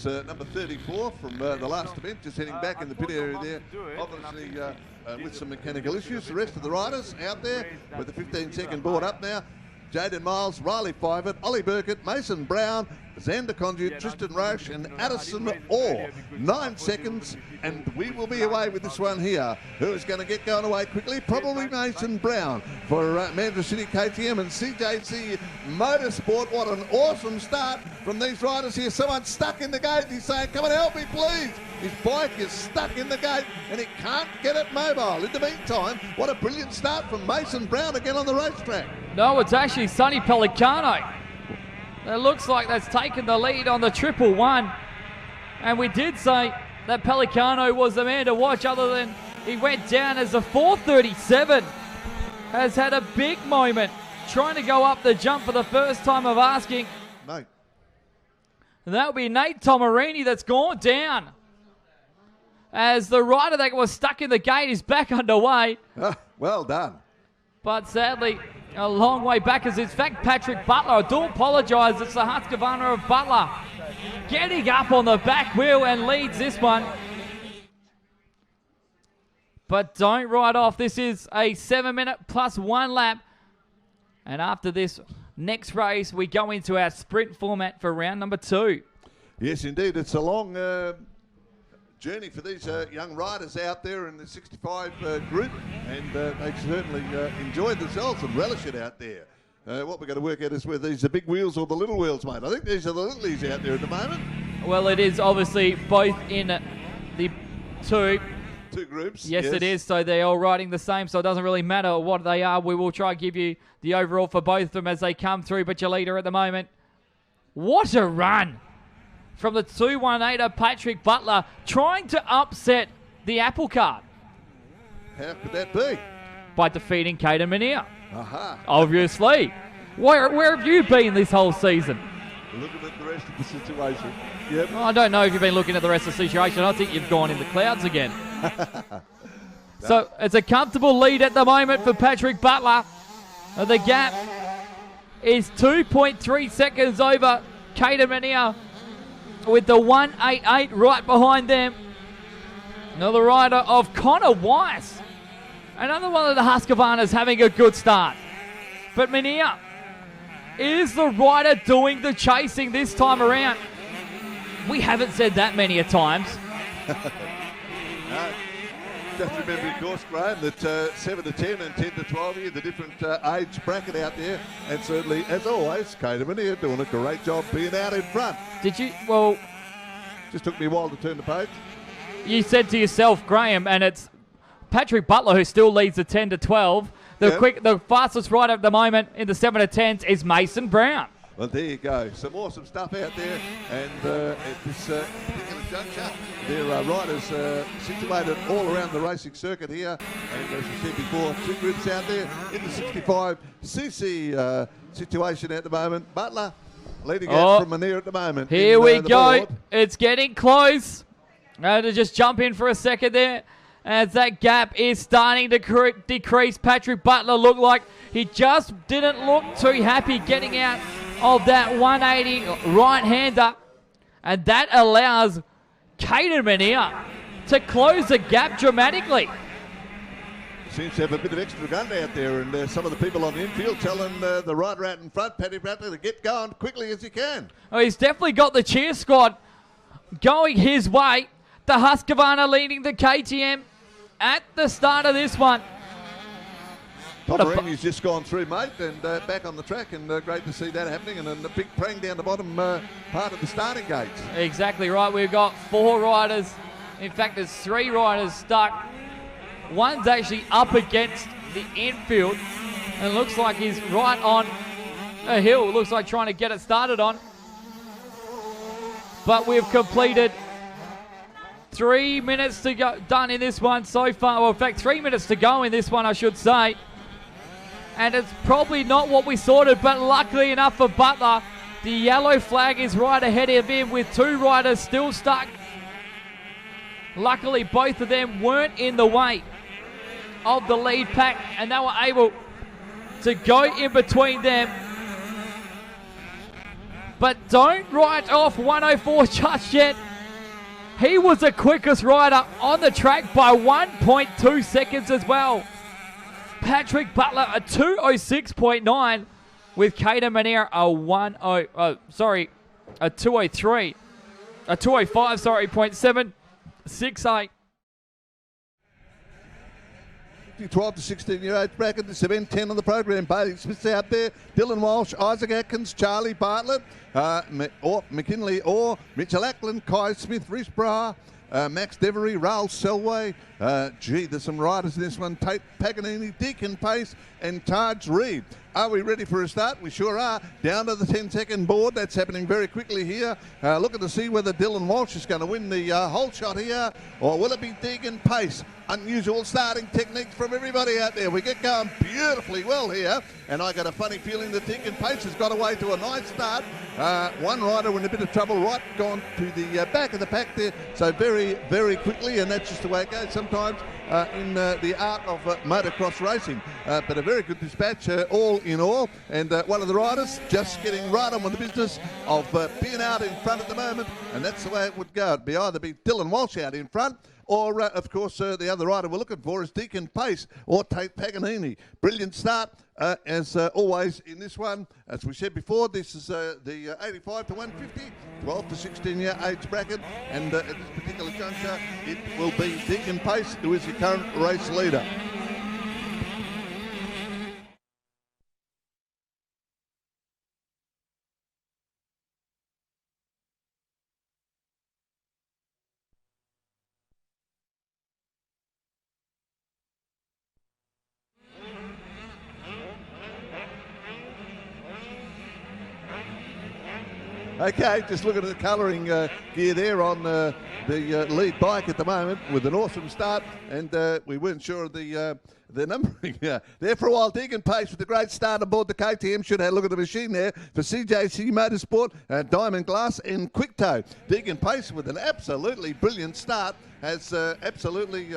There's number 34 from the last event, just heading back in the pit area there, obviously with some mechanical issues. The rest of the riders out there with the 15-second board up now. Jaden Miles, Riley Fivert, Ollie Burkett, Mason Brown, Xander Conduit, Tristan Roche and Addison Orr. 9 seconds and we will be away with this one here. Who's going to get going away quickly? Probably Mason Brown for Mandurah City KTM and CJC Motorsport. What an awesome start from these riders here. Someone's stuck in the gate. He's saying, come and help me please. His bike is stuck in the gate and he can't get it mobile. In the meantime, what a brilliant start from Mason Brown again on the racetrack. No, it's actually Sonny Pellicano. It looks like that's taken the lead on the 111. And we did say that Pellicano was the man to watch, other than he went down as a 437. Has had a big moment trying to go up the jump for the first time of asking. Nate. That would be Nate Tomarini that's gone down, as the rider that was stuck in the gate is back underway. Well done. But sadly, a long way back is in fact Patrick Butler. I do apologise, it's the Husqvarna of Butler getting up on the back wheel and leads this one. But don't write off, this is a 7 minute plus 1 lap. And after this next race, we go into our sprint format for round number 2. Yes, indeed, it's a long journey for these young riders out there in the 65 group, and they certainly enjoyed themselves and relish it out there. What we're going to work out is whether these are big wheels or the little wheels, mate. I think these are the littlies out there at the moment. Well, it is obviously both in the two groups. Yes, it is. So they're all riding the same, so it doesn't really matter what they are. We will try and give you the overall for both of them as they come through, but your leader at the moment. What a run from the 218er Patrick Butler, trying to upset the apple cart. How could that be? By defeating Caden Mania. Aha. Obviously. Where have you been this whole season? Looking at the rest of the situation. Yep. I don't know if you've been looking at the rest of the situation. I think you've gone in the clouds again. So it's a comfortable lead at the moment for Patrick Butler. The gap is 2.3 seconds over Caden Mania, with the 188 right behind them. Another rider of Connor Weiss. Another one of the Husqvarnas having a good start. But Mania is the rider doing the chasing this time around. We haven't said that many a times. Just remember, of course, Graham, that 7 to 10 and 10 to 12 here, the different age bracket out there. And certainly, as always, Caden Mania doing a great job being out in front. Did you? Well, just took me a while to turn the page. You said to yourself, Graham, and it's Patrick Butler who still leads the 10 to 12. The fastest rider at the moment in the 7 to 10s is Mason Brown. Well, there you go. Some awesome stuff out there. And at this particular juncture, there are riders situated all around the racing circuit here. And as you said before, 2 groups out there in the 65cc situation at the moment. Butler leading out from Mania at the moment. Here we go. Board. It's getting close. To just jump in for a second there, as that gap is starting to decrease. Patrick Butler looked like he just didn't look too happy getting out of that 180 right-hander, and that allows Caden Mania to close the gap dramatically. Seems to have a bit of extra gun out there, and some of the people on the infield telling the rider out in front, Paddy Bradley, to get going quickly as he can. Oh, he's definitely got the cheer squad going his way. The Husqvarna leading the KTM at the start of this one. Tomarini's just gone through, mate, and back on the track, and great to see that happening, and a big prang down the bottom part of the starting gates. Exactly right. We've got 4 riders. In fact, there's 3 riders stuck. One's actually up against the infield, and looks like he's right on a hill. Looks like trying to get it started on. But we've completed 3 minutes to go, done in this one so far. Well, in fact, 3 minutes to go in this one, I should say. And it's probably not what we sorted, but luckily enough for Butler, the yellow flag is right ahead of him with 2 riders still stuck. Luckily, both of them weren't in the way of the lead pack, and they were able to go in between them. But don't write off 104 just yet. He was the quickest rider on the track by 1.2 seconds as well. Patrick Butler a 2:06.9 with Caden Manera a 2:03. A 2:05, sorry, 0.768. 12 to 16-year-age bracket, this event 10 on the program. Bailey Smith's out there, Dylan Walsh, Isaac Atkins, Charlie Bartlett, McKinley Orr, Mitchell Ackland, Kai Smith, Rhys Bra, Max Devery, Raul Selway. There's some riders in this one. Tate Paganini, Deacon Pace, and Taj Reed. Are we ready for a start? We sure are. Down to the 10-second board. That's happening very quickly here. Looking to see whether Dylan Walsh is going to win the whole shot here, or will it be Deacon Pace? Unusual starting technique from everybody out there. We get going beautifully well here, and I got a funny feeling that Deacon Pace has got away to a nice start. One rider in a bit of trouble, right, gone to the back of the pack there, so very, very quickly, and that's just the way it goes sometimes in the art of motocross racing. But a very good dispatch all in all, and one of the riders just getting right on with the business of being out in front at the moment, and that's the way it would go. It'd be either be Dylan Walsh out in front, or, of course, the other rider we're looking for is Deacon Pace or Tate Paganini. Brilliant start, as always, in this one. As we said before, this is the 85 to 150, 12 to 16-year age bracket, and at this particular juncture, it will be Deacon Pace, who is the current race leader. Okay, just looking at the colouring gear there on the lead bike at the moment with an awesome start, and we weren't sure of the numbering there for a while. Deacon Pace with a great start aboard the KTM. Should have a look at the machine there for CJC Motorsport, Diamond Glass and Quick Toe. Deacon Pace with an absolutely brilliant start has absolutely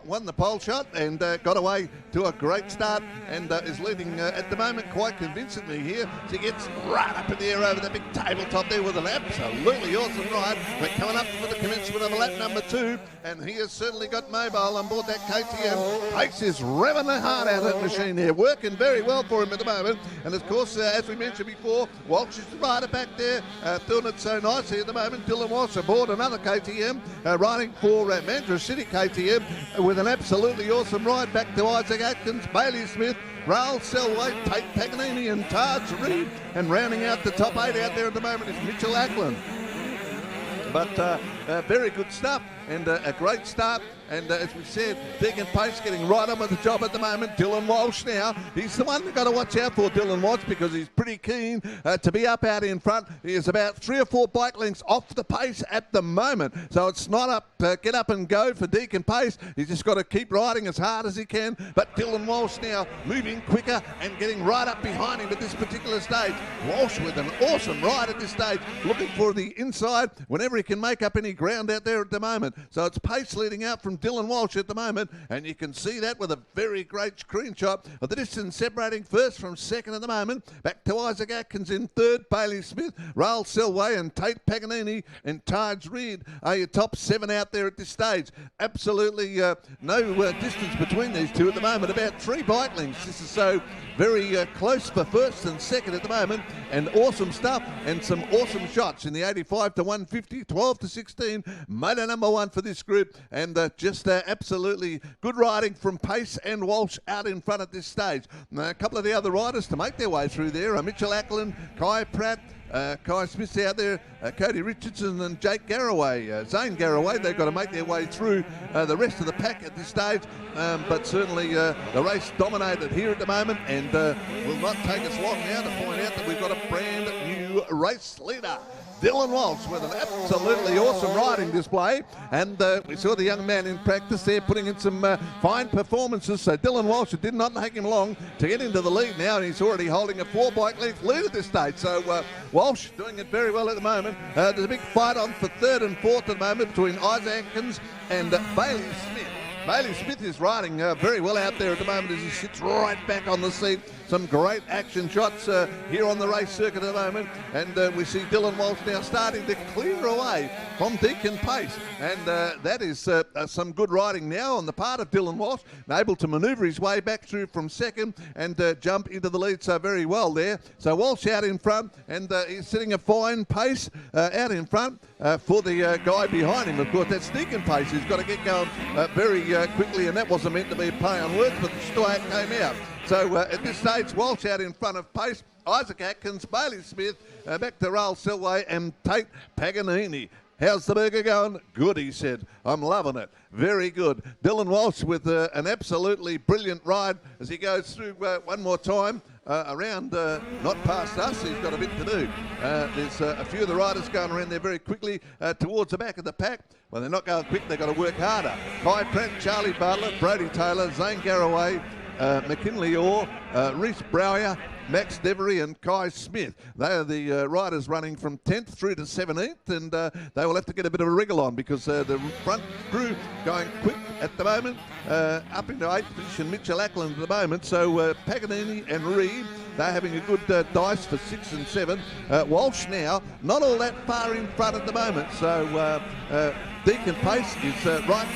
won the pole shot and got away to a great start, and is leading at the moment quite convincingly here. She gets right up in the air over the big tabletop there with an absolutely awesome ride. We're coming up for the commencement of lap number 2, and he has certainly got mobile on board that KTM. Pace is revving the heart out of that machine there, working very well for him at the moment. And of course, as we mentioned before, Walsh is the rider back there, doing it so nicely at the moment. Dylan Walsh aboard another KTM, riding for Mandurah City KTM, with an absolutely awesome ride back to Isaac Atkins, Bailey Smith, Raul Selway, Tate Paganini and Taj Reed, and rounding out the top 8 out there at the moment is Mitchell Ackland. But very good stuff, and a great start. And as we said, Deacon Pace getting right on with the job at the moment. Dylan Walsh now, he's the one we've got to watch out for, Dylan Walsh, because he's pretty keen to be up out in front. He is about 3 or 4 bike lengths off the pace at the moment. So it's not up, get up and go for Deacon Pace. He's just got to keep riding as hard as he can. But Dylan Walsh now moving quicker and getting right up behind him at this particular stage. Walsh with an awesome ride at this stage, looking for the inside whenever he can make up any ground out there at the moment. So it's Pace leading out from Dylan Walsh at the moment, and you can see that with a very great screenshot of the distance separating first from second at the moment. Back to Isaac Atkins in third, Bailey Smith, Raul Selway and Tate Paganini and Taj Reed are your top 7 out there at this stage. Absolutely no distance between these two at the moment, about 3 bike lengths. This is so very close for first and second at the moment, and awesome stuff and some awesome shots in the 85 to 150, 12 to 16, motor number 1 for this group, and just absolutely good riding from Pace and Walsh out in front at this stage. A couple of the other riders to make their way through there are Mitchell Ackland, Kai Pratt, Kai Smith's out there, Cody Richardson and Jake Garraway, Zane Garraway. They've got to make their way through the rest of the pack at this stage, but certainly the race dominated here at the moment, and will not take us long now to point out that we've got a brand new race leader. Dylan Walsh with an absolutely awesome riding display, and we saw the young man in practice there putting in some fine performances. So Dylan Walsh, it did not take him long to get into the lead now, and he's already holding a 4 bike length lead at this stage. So Walsh doing it very well at the moment. There's a big fight on for third and fourth at the moment between Isaac Atkins and Bailey Smith. Bailey Smith is riding very well out there at the moment as he sits right back on the seat. Some great action shots here on the race circuit at the moment. And we see Dylan Walsh now starting to clear away from Deacon Pace. And that is some good riding now on the part of Dylan Walsh, able to manoeuvre his way back through from second and jump into the lead so very well there. So Walsh out in front, and he's sitting a fine pace out in front for the guy behind him. Of course, that's Deacon Pace who's got to get going very quickly, and that wasn't meant to be a play on words, but the way it came out. So at this stage, Walsh out in front of Pace, Isaac Atkins, Bailey Smith, back to Raoul Selway and Tate Paganini. How's the burger going? Good, he said. I'm loving it. Very good. Dylan Walsh with an absolutely brilliant ride as he goes through one more time. Around, not past us, he's got a bit to do. There's a few of the riders going around there very quickly towards the back of the pack. Well, they're not going quick, they've got to work harder. Kai Pratt, Charlie Bartlett, Brody Taylor, Zane Garraway, McKinley Orr, Reese Brower, Max Devery and Kai Smith. They are the riders running from 10th through to 17th, and they will have to get a bit of a wriggle on because the front crew going quick at the moment, up into 8th position, Mitchell Ackland at the moment. So Paganini and Reed, they're having a good dice for 6 and 7. Walsh now, not all that far in front at the moment. So Deacon Pace is right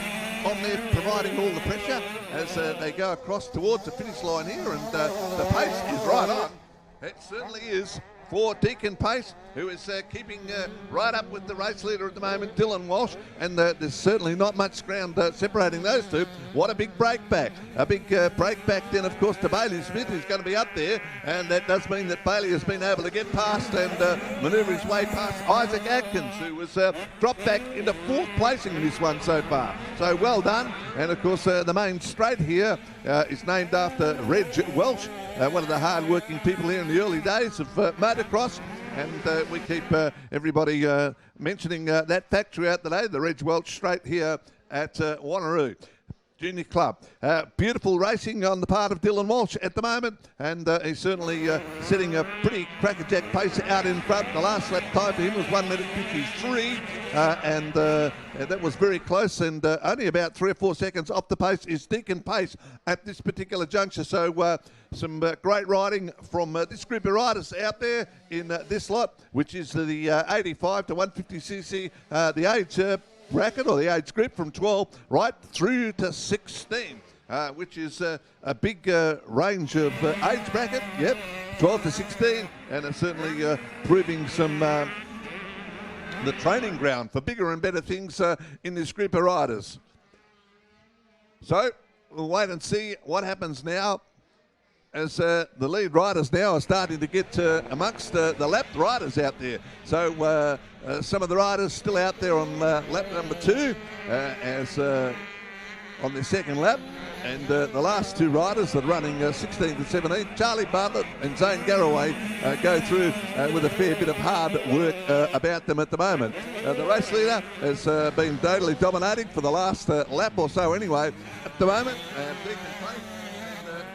on there providing all the pressure as they go across towards the finish line here, and the pace is right on. It certainly is for Deacon Pace, who is keeping right up with the race leader at the moment, Dylan Walsh, and there's certainly not much ground separating those two. What a big break back. A big break back then, of course, to Bailey Smith, who's going to be up there, and that does mean that Bailey has been able to get past and manoeuvre his way past Isaac Atkins, who was dropped back into 4th placing in this one so far. So well done, and of course the main straight here is named after Reg Welsh, one of the hard-working people here in the early days of motocross, and we keep everybody mentioning that fact throughout the day, the Reg Welsh straight here at Wanneroo Junior Club. Beautiful racing on the part of Dylan Walsh at the moment, and he's certainly setting a pretty crackerjack pace out in front. The last lap time for him was 1:53, and that was very close, and only about 3 or 4 seconds off the pace is Deacon Pace at this particular juncture. So some great riding from this group of riders out there in this lot, which is the 85 to 150cc, the age bracket or the age group from 12 right through to 16, which is a big range of age bracket. Yep, 12 to 16, and it's certainly proving some the training ground for bigger and better things in this group of riders. So we'll wait and see what happens now, as the lead riders now are starting to get amongst the lapped riders out there. So some of the riders still out there on lap number 2 as on their second lap. And the last 2 riders that are running 16 to 17, Charlie Bartlett and Zane Garraway, go through with a fair bit of hard work about them at the moment. The race leader has been totally dominating for the last lap or so anyway at the moment.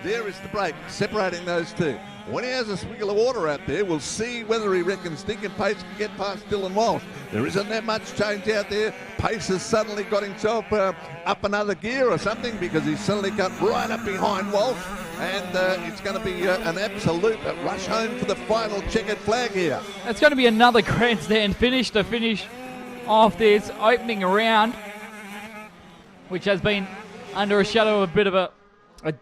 There is the break separating those two. When he has a swiggle of water out there, we'll see whether he reckons Deacon Pace can get past Dylan Walsh. There isn't that much change out there. Pace has suddenly got himself up another gear or something, because he's suddenly got right up behind Walsh, and it's going to be an absolute rush home for the final checkered flag here. It's going to be another grandstand finish to finish off this opening round, which has been under a shadow of a bit of a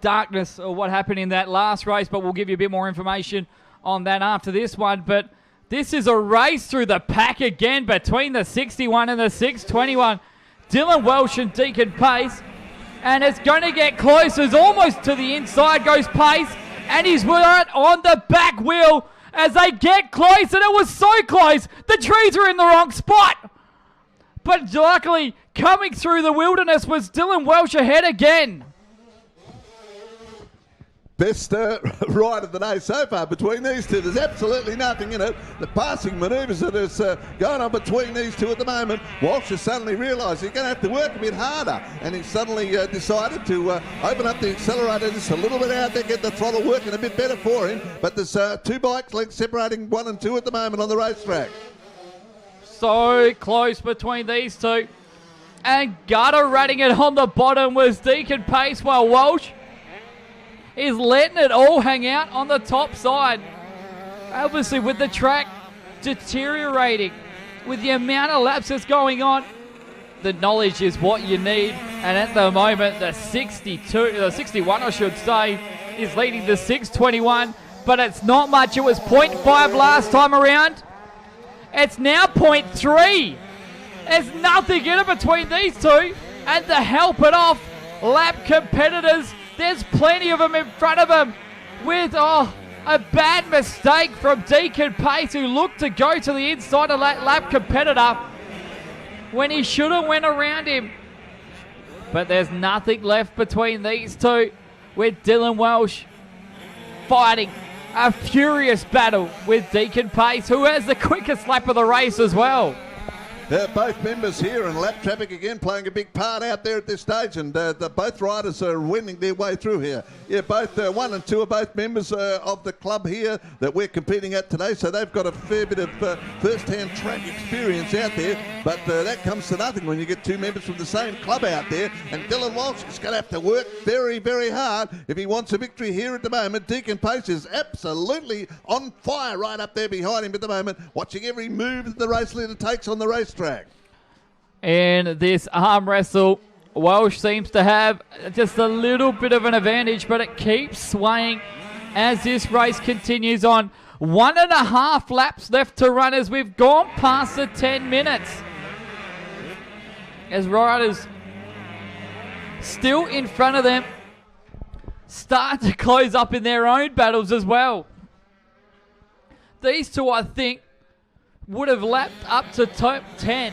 darkness of what happened in that last race, but we'll give you a bit more information on that after this one. But this is a race through the pack again between the 61 and the 621. Dylan Walsh and Deacon Pace, and it's going to get close as almost to the inside goes Pace, and he's right on the back wheel as they get close, and it was so close the trees are in the wrong spot, but luckily coming through the wilderness was Dylan Walsh ahead again. Best ride of the day so far between these two. There's absolutely nothing in it. The passing manoeuvres that is going on between these two at the moment. Walsh has suddenly realised he's going to have to work a bit harder, and he's suddenly decided to open up the accelerator just a little bit out there, get the throttle working a bit better for him. But there's 2 bike legs separating 1 and 2 at the moment on the racetrack. So close between these two. And gutter running it on the bottom was Deacon Pace, while Walsh is letting it all hang out on the top side. Obviously with the track deteriorating, with the amount of laps that's going on, the knowledge is what you need. And at the moment, the 61 I should say, is leading the 621, but it's not much. It was 0.5 last time around. It's now 0.3. There's nothing in it between these two. And to help it off, lap competitors, there's plenty of them in front of them with, a bad mistake from Deacon Pace, who looked to go to the inside of that lap competitor when he should have went around him. But there's nothing left between these two, with Dylan Walsh fighting a furious battle with Deacon Pace, who has the quickest lap of the race as well. Both members here, and lap traffic again playing a big part out there at this stage, and both riders are winning their way through here. Yeah, both 1 and 2 are both members of the club here that we're competing at today, so they've got a fair bit of first-hand track experience out there, but that comes to nothing when you get 2 members from the same club out there, and Dylan Walsh is going to have to work very, very hard if he wants a victory here at the moment. Deacon Pace is absolutely on fire right up there behind him at the moment, watching every move that the race leader takes on the racetrack. In this arm wrestle, Walsh seems to have just a little bit of an advantage, but it keeps swaying as this race continues on. 1.5 laps left to run as we've gone past the 10 minutes. As riders still in front of them start to close up in their own battles as well. These two, I think, would have lapped up to top 10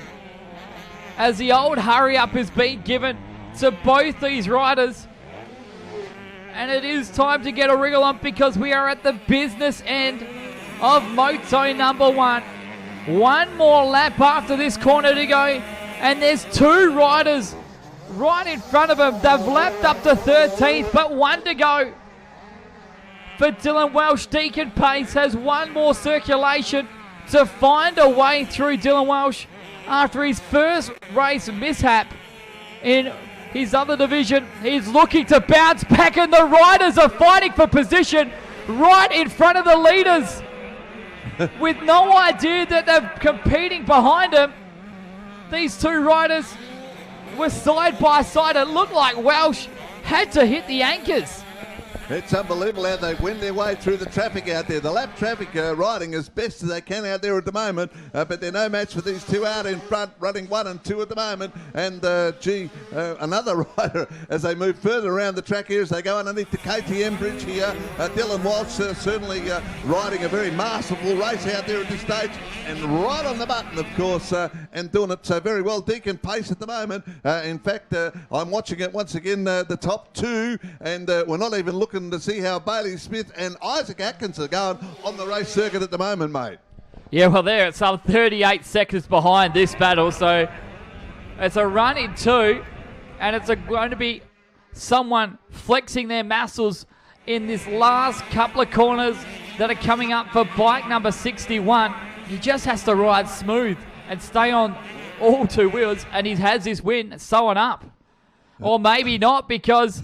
as the old hurry up has been given to both these riders. And it is time to get a wriggle on, because we are at the business end of Moto number 1. One more lap after this corner to go, and there's 2 riders right in front of them. They've lapped up to 13th, but 1 to go for Dylan Walsh. Deacon Pace has 1 more circulation to find a way through Dylan Walsh after his first race mishap in his other division. He's looking to bounce back, and the riders are fighting for position right in front of the leaders with no idea that they're competing behind him. These 2 riders were side by side. It looked like Walsh had to hit the anchors. It's unbelievable how they win their way through the traffic out there. The lap traffic riding as best as they can out there at the moment, but they're no match for these 2 out in front, running 1 and 2 at the moment. And another rider as they move further around the track here, as they go underneath the KTM bridge here. Dylan Walsh certainly riding a very masterful race out there at this stage, and right on the button, of course, and doing it so very well. Deacon Pace at the moment. In fact, I'm watching it once again, the top 2, and we're not even looking to see how Bailey Smith and Isaac Atkins are going on the race circuit at the moment, mate. Yeah, well, there it's some 38 seconds behind this battle, so it's a run in 2, and it's going to be someone flexing their muscles in this last couple of corners that are coming up for bike number 61. He just has to ride smooth and stay on all 2 wheels, and he has his win sewn up. Or maybe not, because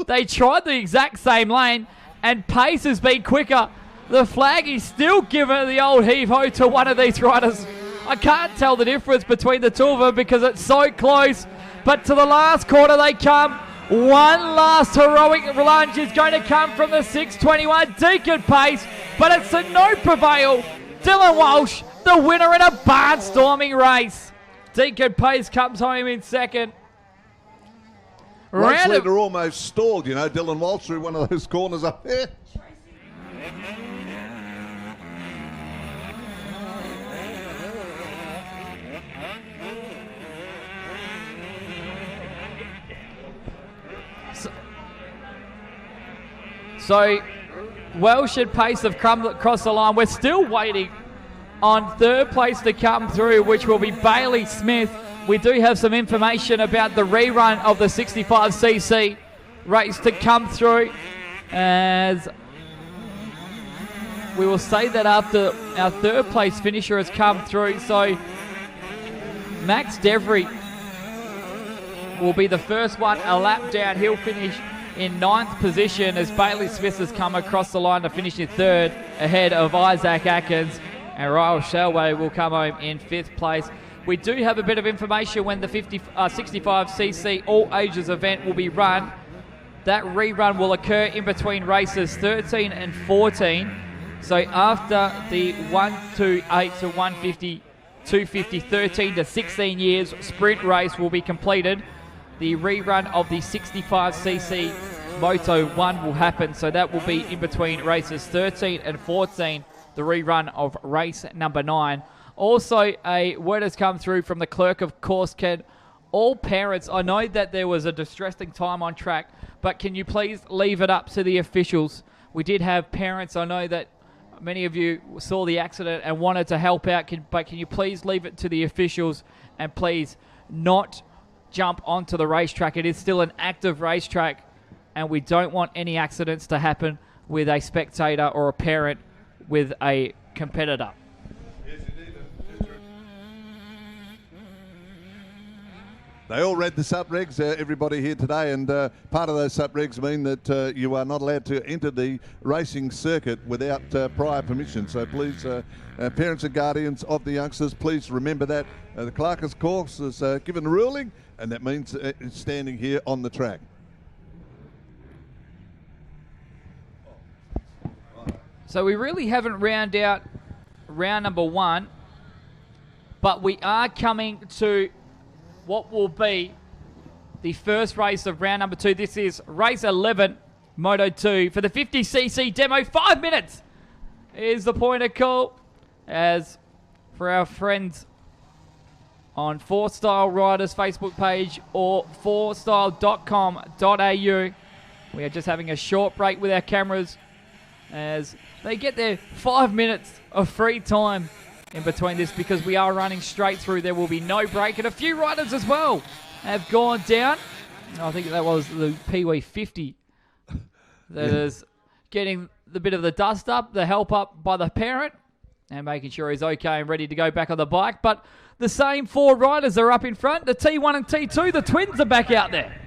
they tried the exact same lane and Pace has been quicker. The flag is still given the old heave-ho to one of these riders. I can't tell the difference between the 2 of them because it's so close. But to the last corner they come. One last heroic lunge is going to come from the 621 Deacon Pace, but it's a no prevail. Dylan Walsh, the winner in a barnstorming race. Deacon Pace comes home in second. Race leader almost stalled, you know, Dylan Walsh through one of those corners up there. So Walsh and Pace have come across the line. We're still waiting on 3rd place to come through, which will be Bailey Smith. We do have some information about the rerun of the 65cc race to come through, as we will say that after our 3rd place finisher has come through. So Max Devry will be the first one, a lap down. He'll finish in 9th position as Bailey Smith has come across the line to finish in 3rd ahead of Isaac Atkins. And Ryle Shelway will come home in 5th place. We do have a bit of information when the 65cc all ages event will be run. That rerun will occur in between races 13 and 14. So after the 128 to 150, 250, 13 to 16 years sprint race will be completed, the rerun of the 65cc Moto 1 will happen. So that will be in between races 13 and 14, the rerun of race number 9. Also, a word has come through from the clerk of course, Ken. All parents, I know that there was a distressing time on track, but can you please leave it up to the officials? We did have parents. I know that many of you saw the accident and wanted to help out, but can you please leave it to the officials and please not jump onto the racetrack? It is still an active racetrack, and we don't want any accidents to happen with a spectator or a parent with a competitor. They all read the sub-regs, everybody here today, and part of those sub-regs mean that you are not allowed to enter the racing circuit without prior permission. So please, parents and guardians of the youngsters, please remember that. The clerk of course has given a ruling, and that means it's standing here on the track. So we really haven't round out round number 1, but we are coming to what will be the first race of round number 2. This is race 11, Moto 2. For the 50cc demo, 5 minutes is the point of call. As for our friends on 4Style Riders Facebook page or 4style.com.au, we are just having a short break with our cameras as they get their 5 minutes of free time in between this, because we are running straight through. There will be no break, and a few riders as well have gone down. I think that was the Paiceway 50 that is getting the bit of the dust up, the help up by the parent, and making sure he's okay and ready to go back on the bike. But the same 4 riders are up in front. The T1 and T2, the twins are back out there.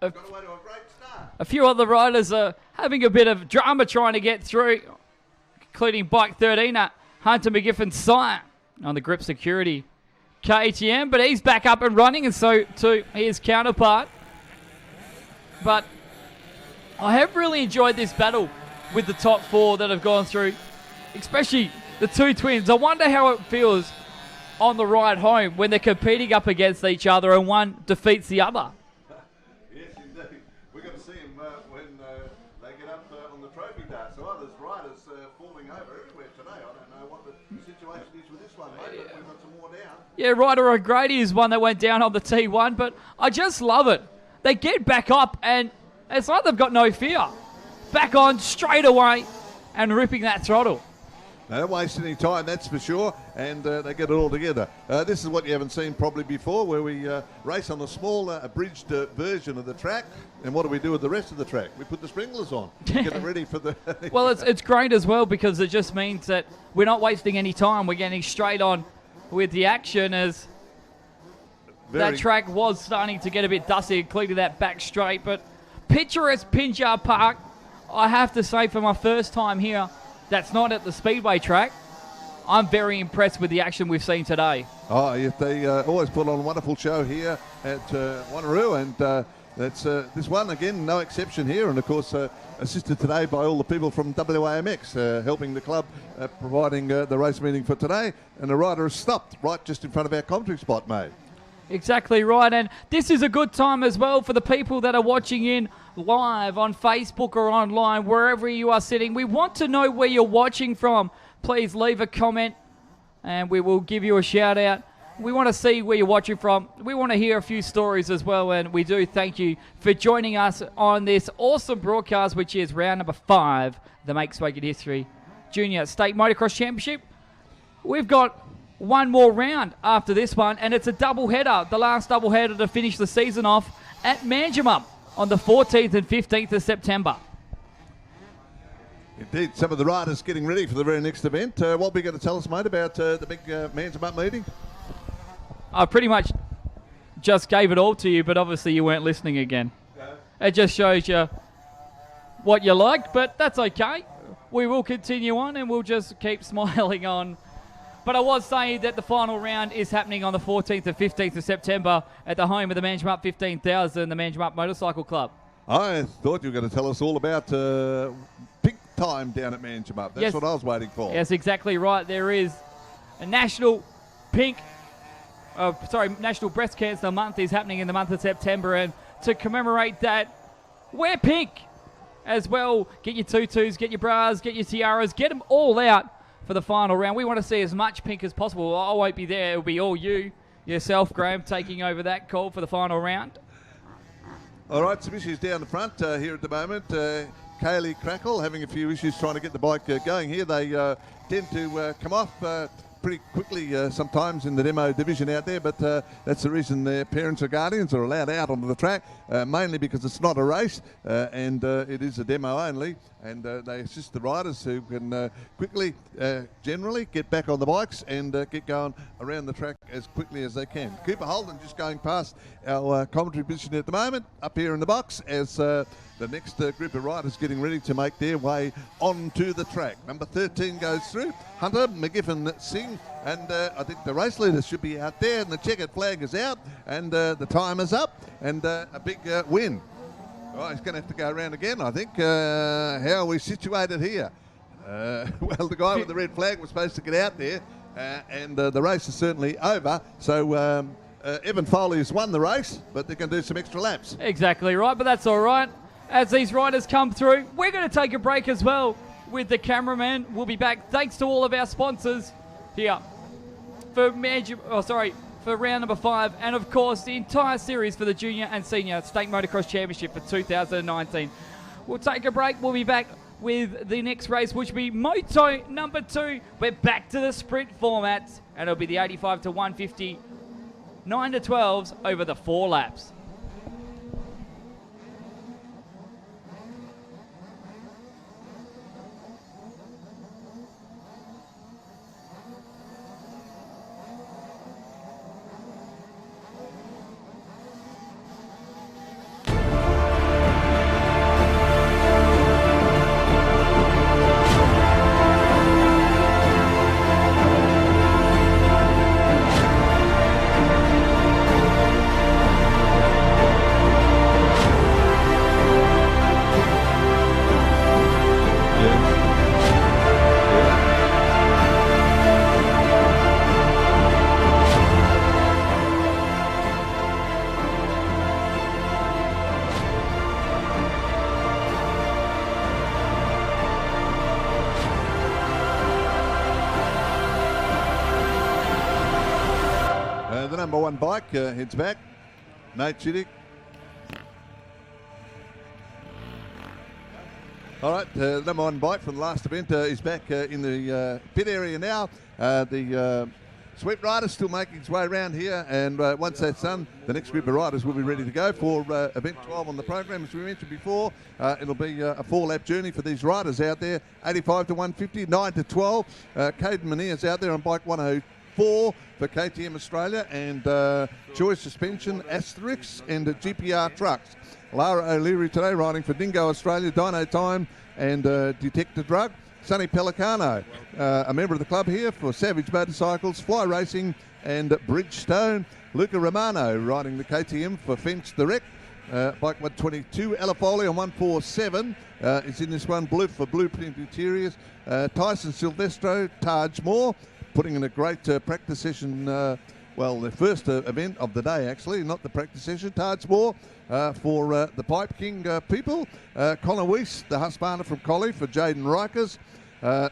Got away to a great start. A few other riders are having a bit of drama trying to get through, including bike 13, Hunter McGiffin Sire on the grip security KTM, but he's back up and running, and so too his counterpart. But I have really enjoyed this battle with the top 4 that have gone through, especially the 2 twins. I wonder how it feels on the ride home when they're competing up against each other and one defeats the other. Yes, indeed. We're going to see them when they get up on the trophy dart. So there's riders falling over everywhere today. I don't know what the situation is with this one, mate, but we've got some more down. Yeah, Ryder O'Grady is one that went down on the T1, but I just love it. They get back up, and it's like they've got no fear. Back on straight away and ripping that throttle. They don't waste any time, that's for sure, and they get it all together. This is what you haven't seen probably before, where we race on a small abridged version of the track. And what do we do with the rest of the track? We put the sprinklers on, get it ready for the... Well, it's great as well, because it just means that we're not wasting any time. We're getting straight on with the action, as that track was starting to get a bit dusty, including that back straight. But picturesque Pinjar Park, I have to say, for my first time here, that's not at the Speedway track, I'm very impressed with the action we've seen today. Oh, yeah, they always put on a wonderful show here at Wanneroo, and that's this one, again, no exception here. And, of course, assisted today by all the people from WAMX, helping the club, providing the race meeting for today. And the rider has stopped right just in front of our commentary spot, mate. Exactly right, and this is a good time as well for the people that are watching in live on Facebook or online, wherever you are sitting. We want to know where you're watching from. please leave a comment and we will give you a shout out. We want to see where you're watching from. We want to hear a few stories as well, and we do thank you for joining us on this awesome broadcast, which is round number 5, the Make Swag History Junior State Motocross Championship. We've got one more round after this one, and it's a double header, the last double header to finish the season off at Manjimup on the 14th and 15th of September. Indeed, some of the riders getting ready for the very next event. What are we going to tell us, mate, about the big Manjimup meeting? I pretty much just gave it all to you, but obviously you weren't listening again. No. It just shows you what you liked, but that's okay. We will continue on and we'll just keep smiling on. But I was saying that the final round is happening on the 14th and 15th of September at the home of the Manjimup 15,000, the Manjimup Motorcycle Club. I thought you were going to tell us all about pink time down at Manjimup. That's yes, what I was waiting for. Yes, exactly right. There is a National National Breast Cancer Month is happening in the month of September, and to commemorate that, wear pink as well. Get your tutus, get your bras, get your tiaras, get them all out for the final round. We want to see as much pink as possible. I won't be there. It'll be all yourself, Graham, taking over that call for the final round. All right, some issues down the front here at the moment. Kaylee Crackle having a few issues trying to get the bike going here. They tend to come off pretty quickly sometimes in the demo division out there, but that's the reason their parents or guardians are allowed out onto the track, mainly because it's not a race and it is a demo only, and they assist the riders who can quickly, generally, get back on the bikes and get going around the track as quickly as they can. Cooper Holden just going past our commentary position at the moment, up here in the box, as the next group of riders getting ready to make their way onto the track. Number 13 goes through. Hunter, McGiffin, Singh, and I think the race leader should be out there, and the checkered flag is out, and the time is up, and a big win. Oh, he's going to have to go around again, I think. How are we situated here? Well, the guy with the red flag was supposed to get out there, and the race is certainly over. So Evan Foley has won the race, but they're going to do some extra laps. Exactly right, but that's all right. As these riders come through, we're going to take a break as well with the cameraman. We'll be back thanks to all of our sponsors here for round number 5, and of course the entire series for the Junior and Senior State Motocross Championship for 2019. We'll take a break. We'll be back with the next race, which will be Moto number 2. We're back to the sprint format, and it'll be the 85 to 150 9 to 12s over the 4 laps. Number 1 bike heads back. Nate Chittick. All right, the number 1 bike from the last event is back in the pit area now. The sweep rider still making its way around here, and once that's done, the next group of riders will be ready to go for event 12 on the program. As we mentioned before, it'll be a 4-lap journey for these riders out there. 85 to 150, 9 to 12. Caden Mania's out there on bike 104 for KTM Australia, and Choice Suspension, Asterix, and GPR Trucks. Lara O'Leary today riding for Dingo Australia, Dyno Time, and Detector Drug. Sonny Pelicano, a member of the club here for Savage Motorcycles, Fly Racing, and Bridgestone. Luca Romano riding the KTM for Fence Direct. Bike 122, Ella Foley on 147 is in this one, blue for Blueprint Interiors. Tyson Silvestro, Taj Moore, putting in a great practice session, the first event of the day actually, not the practice session. Taj Moore for the Pipe King people. Connor Weiss, the Husqvarna from Collie for Jaden Rikers.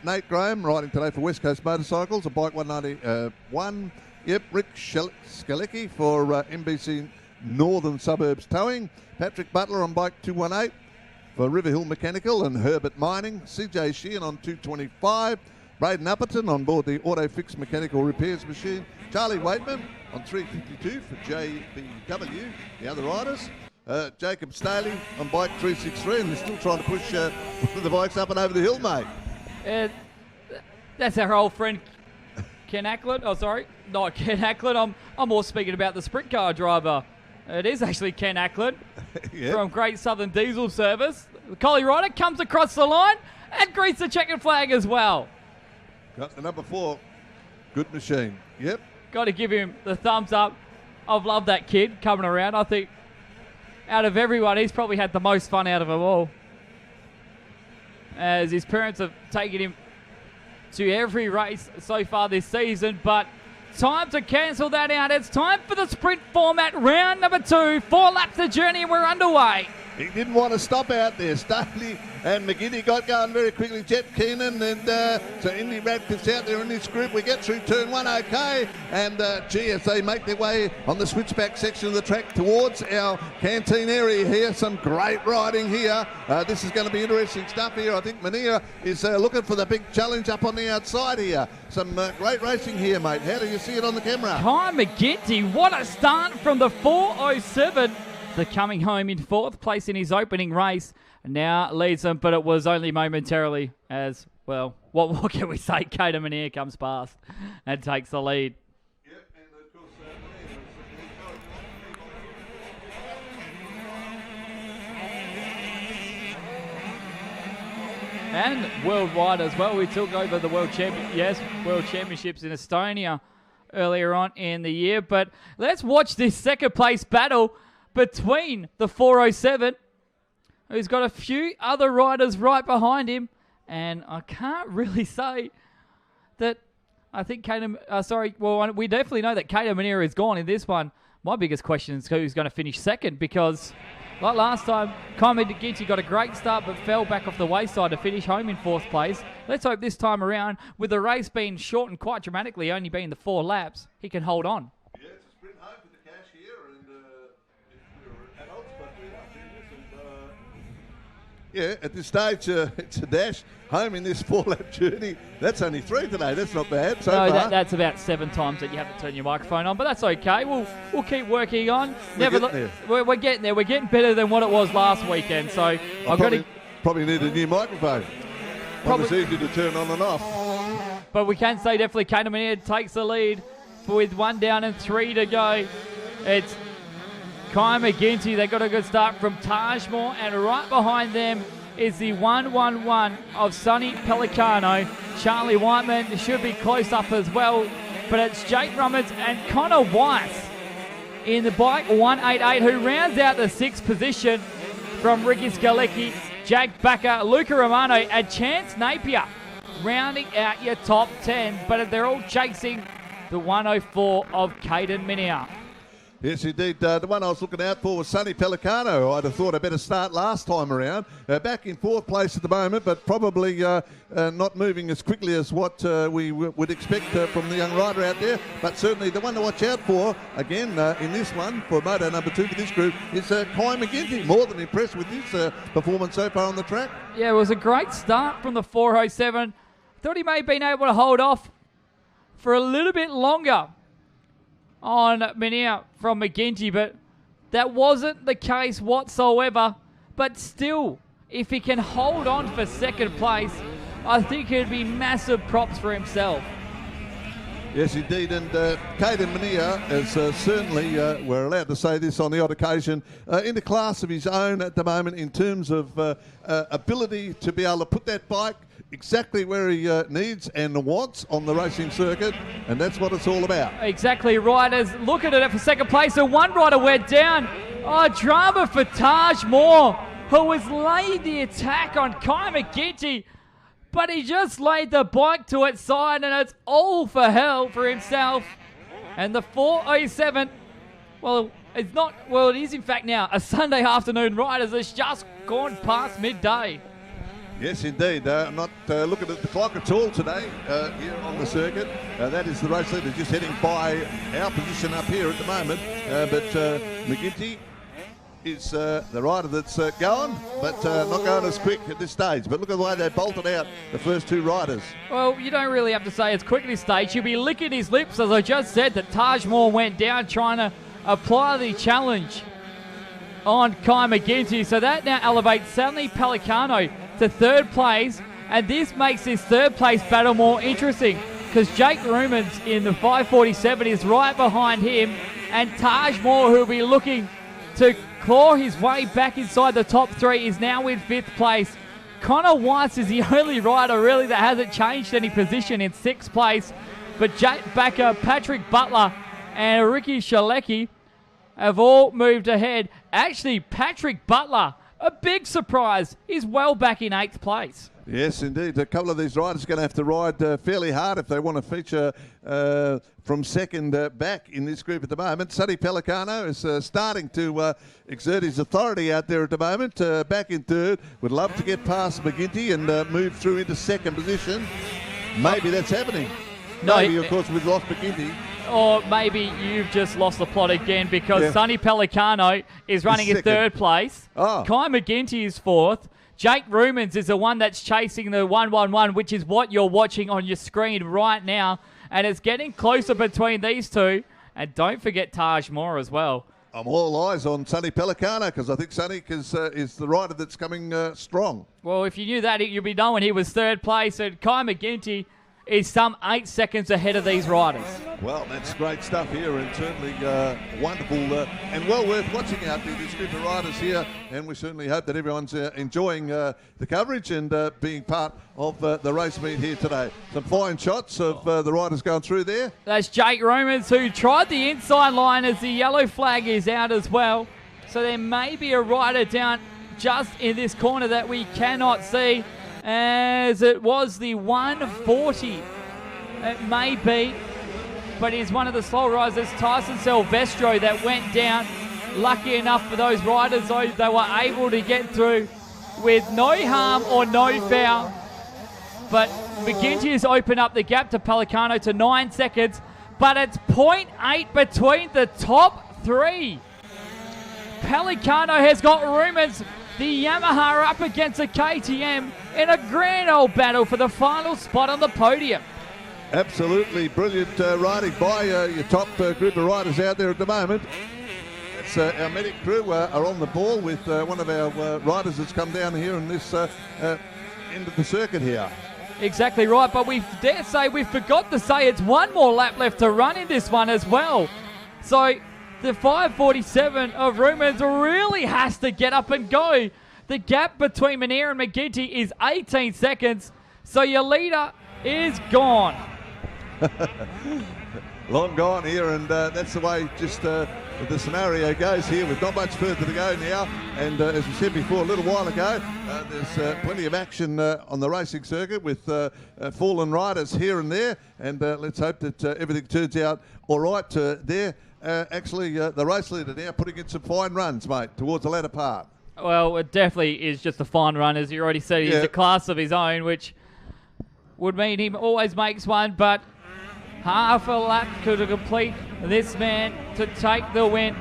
Nate Graham riding today for West Coast Motorcycles, a bike 191. Yep, Rick Skalecki for MBC Northern Suburbs Towing. Patrick Butler on bike 218 for Riverhill Mechanical and Herbert Mining. CJ Sheehan on 225. Braden Upperton on board the Autofix Mechanical Repairs Machine. Charlie Waitman on 352 for JBW, the other riders. Jacob Staley on bike 363, and they're still trying to push the bikes up and over the hill, mate. That's our old friend Ken Ackland. Oh, sorry, not Ken Ackland. I'm more speaking about the sprint car driver. It is actually Ken Ackland Yep. from Great Southern Diesel Service. The Collie rider comes across the line and greets the checkered flag as well. Got the number 4. Good machine. Yep. Got to give him the thumbs up. I've loved that kid coming around. I think out of everyone, he's probably had the most fun out of them all, as his parents have taken him to every race so far this season. But time to cancel that out. It's time for the sprint format, round number 2. 4 laps of journey and we're underway. He didn't want to stop out there. Staley and McGinty got going very quickly. Jet Keenan and so Indy Radcliffe's out there in this group. We get through turn 1 okay. And as they make their way on the switchback section of the track towards our canteen area here. Some great riding here. This is going to be interesting stuff here. I think Mania is looking for the big challenge up on the outside here. Some great racing here, mate. How do you see it on the camera? Kai McGinty, what a start from the 407. The coming home in 4th place in his opening race. Now leads them, but it was only momentarily as, well, what can we say? Caden Mania comes past and takes the lead. Yep, and of course, and worldwide as well. We took over the World Championships in Estonia earlier on in the year. But let's watch this second place battle between the 407, who's got a few other riders right behind him. And I can't really say that I think we definitely know that Caden Mania is gone in this one. My biggest question is who's going to finish second, because like last time, Kai McGinty got a great start but fell back off the wayside to finish home in 4th place. Let's hope this time around, with the race being shortened quite dramatically, only being the 4 laps, he can hold on. yeah, it's a sprint home for the cash here, and we're adults, but we are juniors. And at this stage, it's a dash home in this 4-lap journey. That's only 3 today. That's not bad so far. That's about 7 times that you have to turn your microphone on, but that's okay. We'll keep working on. We're getting there. We're getting there. We're getting better than what it was last weekend. So I've got to probably need a new microphone. It's easy to turn on and off. But we can say definitely Caden Mania takes the lead with 1 down and 3 to go. It's Kai McGinty. They got a good start from Tajmore, and right behind them is the 111 of Sonny Pelicano. Charlie Whiteman should be close up as well, but it's Jake Rummins and Connor Weiss in the bike 188, who rounds out the 6th position from Ricky Skalecki, Jack Backer, Luca Romano, and Chance Napier rounding out your top 10, but they're all chasing the 104 of Caden Mania. Yes, indeed. The one I was looking out for was Sonny Pelicano. I'd have thought a better start last time around. Back in 4th place at the moment, but probably not moving as quickly as what we would expect from the young rider out there. But certainly the one to watch out for, again, in this one, for moto number 2 for this group, is Kai McGinty. More than impressed with his performance so far on the track. Yeah, it was a great start from the 407. Thought he may have been able to hold off for a little bit longer on Mania from McGinty, but that wasn't the case whatsoever. But still, if he can hold on for 2nd place, I think it'd be massive props for himself. Yes, indeed, and Caden Mania is certainly, we're allowed to say this on the odd occasion, in a class of his own at the moment in terms of ability to be able to put that bike exactly where he needs and wants on the racing circuit, and that's what it's all about. Exactly right. As looking at it for 2nd place, and one rider went down. Oh, drama for Taj Moore, who has laid the attack on Kai McGinty, but he just laid the bike to its side, and it's all for hell for himself. And the 407, it is in fact now a Sunday afternoon ride, as it's just gone past midday. Yes, indeed. Not looking at the clock at all today here on the circuit. That is the race leader just heading by our position up here at the moment. But McGinty is the rider that's going, but not going as quick at this stage. But look at the way they bolted out the first two riders. Well, you don't really have to say it's quick at this stage. You'll be licking his lips, as I just said, that Taj Moore went down trying to apply the challenge on Kai McGinty. So that now elevates Stanley Pellicano to third place, and this makes this third place battle more interesting because Jake Rumans in the 547 is right behind him, and Taj Moore, who will be looking to claw his way back inside the top three, is now in fifth place. Connor Weiss is the only rider really that hasn't changed any position in sixth place, but Jake Backer, Patrick Butler and Ricky Shalecki have all moved ahead. Actually, Patrick Butler, a big surprise, is well back in eighth place. Yes, indeed. A couple of these riders are going to have to ride fairly hard if they want to feature from second back in this group at the moment. Sonny Pellicano is starting to exert his authority out there at the moment. Back in third. Would love to get past McGinty and move through into second position. Maybe that's happening. No, maybe, of course, we've lost McGinty. Or maybe you've just lost the plot again because Sonny Pellicano is running in third place. Oh. Kai McGinty is fourth. Jake Rumans is the one that's chasing the 111, which is what you're watching on your screen right now. And it's getting closer between these two. And don't forget Taj Moore as well. I'm all eyes on Sonny Pellicano because I think Sonny is the rider that's coming strong. Well, if you knew that, you'd be knowing he was third place. And Kai McGinty is some 8 seconds ahead of these riders. Well, that's great stuff here, and certainly wonderful and well worth watching out there, this group of riders here, and we certainly hope that everyone's enjoying the coverage and being part of the race meet here today. Some fine shots of the riders going through there. That's Jake Rumans, who tried the inside line as the yellow flag is out as well. So there may be a rider down just in this corner that we cannot see, as it was the 140. It may be, but he's one of the slow riders. Tyson Silvestro that went down. Lucky enough for those riders, though, they were able to get through with no harm or no foul. But McGinty has opened up the gap to Pellicano to 9 seconds, but it's 0.8 between the top three. Pellicano has got Rumans, the Yamaha, up against a KTM in a grand old battle for the final spot on the podium. Absolutely brilliant riding by your top group of riders out there at the moment. It's, our medic crew are on the ball with one of our riders that's come down here in this end of the circuit here. Exactly right, but we dare say we forgot to say it's one more lap left to run in this one as well. So the 547 of Rumans really has to get up and go. The gap between Meniere and McGinty is 18 seconds, so your leader is gone. Long gone here, and that's the way just the scenario goes here with not much further to go now. And as we said before a little while ago, there's plenty of action on the racing circuit with fallen riders here and there, and let's hope that everything turns out all right there. Actually, the race leader now putting in some fine runs, mate, towards the latter part. Well, it definitely is just a fine run, as you already said. He's a class of his own, which would mean he always makes one, but half a lap could complete this man to take the win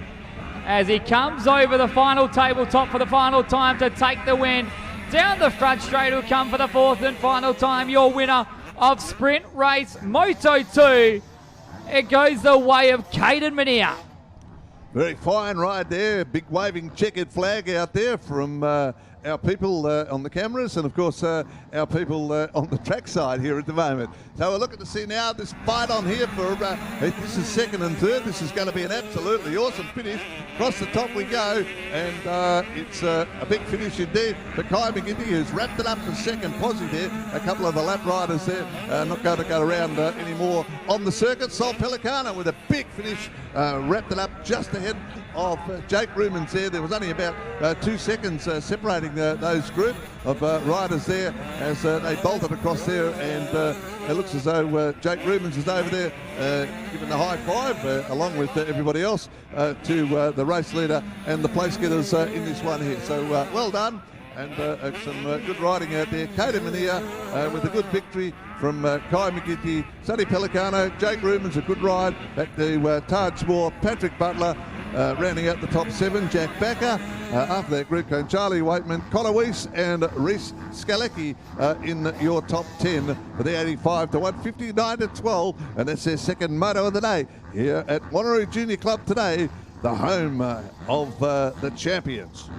as he comes over the final tabletop for the final time to take the win. Down the front straight will come for the fourth and final time, your winner of Sprint Race Moto 2. It goes the way of Caden Meniere. Very fine ride there. Big waving checkered flag out there from our people on the cameras, and of course our people on the trackside here at the moment. So we're looking to see now this fight on here for this is second and third. This is going to be an absolutely awesome finish. Across the top we go, and it's a big finish indeed for Kai McGinty, who's wrapped it up for second posse there. A couple of the lap riders there not going to go around anymore on the circuit. Sol Pellicano with a big finish, wrapped it up just ahead of Jake Rumans there. There was only about 2 seconds separating those group of riders there as they bolted across there, and it looks as though Jake Rumans is over there giving the high five along with everybody else to the race leader and the place getters in this one here. So well done and some good riding out there. Kate Minia with a good victory from Kai McGinty, Sonny Pelicano, Jake Rubens, a good ride. Back to Taj Moore, Patrick Butler, rounding out the top 7, Jack Backer. After that group came Charlie Waitman, Connor Weiss and Reese Skalecki in your top 10 for the 85 to 159 to 12. And that's their second moto of the day here at Wanneroo Junior Club today, the home of the champions.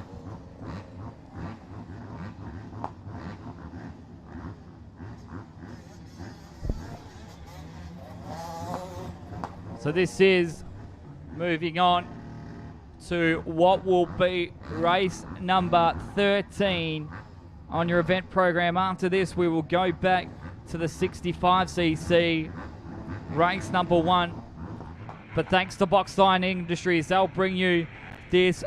So this is moving on to what will be race number 13 on your event program. After this, we will go back to the 65cc race number 1. But thanks to Box Line Industries, they'll bring you this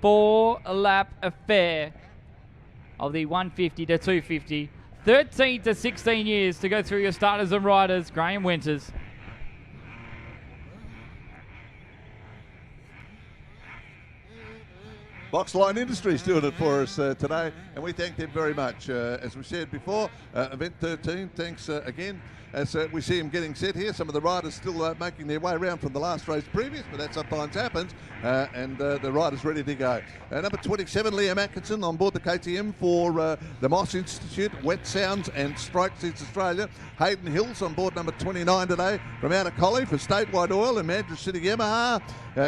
4-lap affair of the 150 to 250. 13 to 16 years to go through your starters and riders. Graham Winters. Boxline Industries doing it for us today, and we thank them very much. As we said before, event 13, thanks again. As we see them getting set here, some of the riders still making their way around from the last race previous, but that sometimes happens, and the riders ready to go. Number 27, Liam Atkinson on board the KTM for the Moss Institute, Wet Sounds and Strike Seats Australia. Hayden Hills on board number 29 today from out of Collie for Statewide Oil and Madras City Yamaha.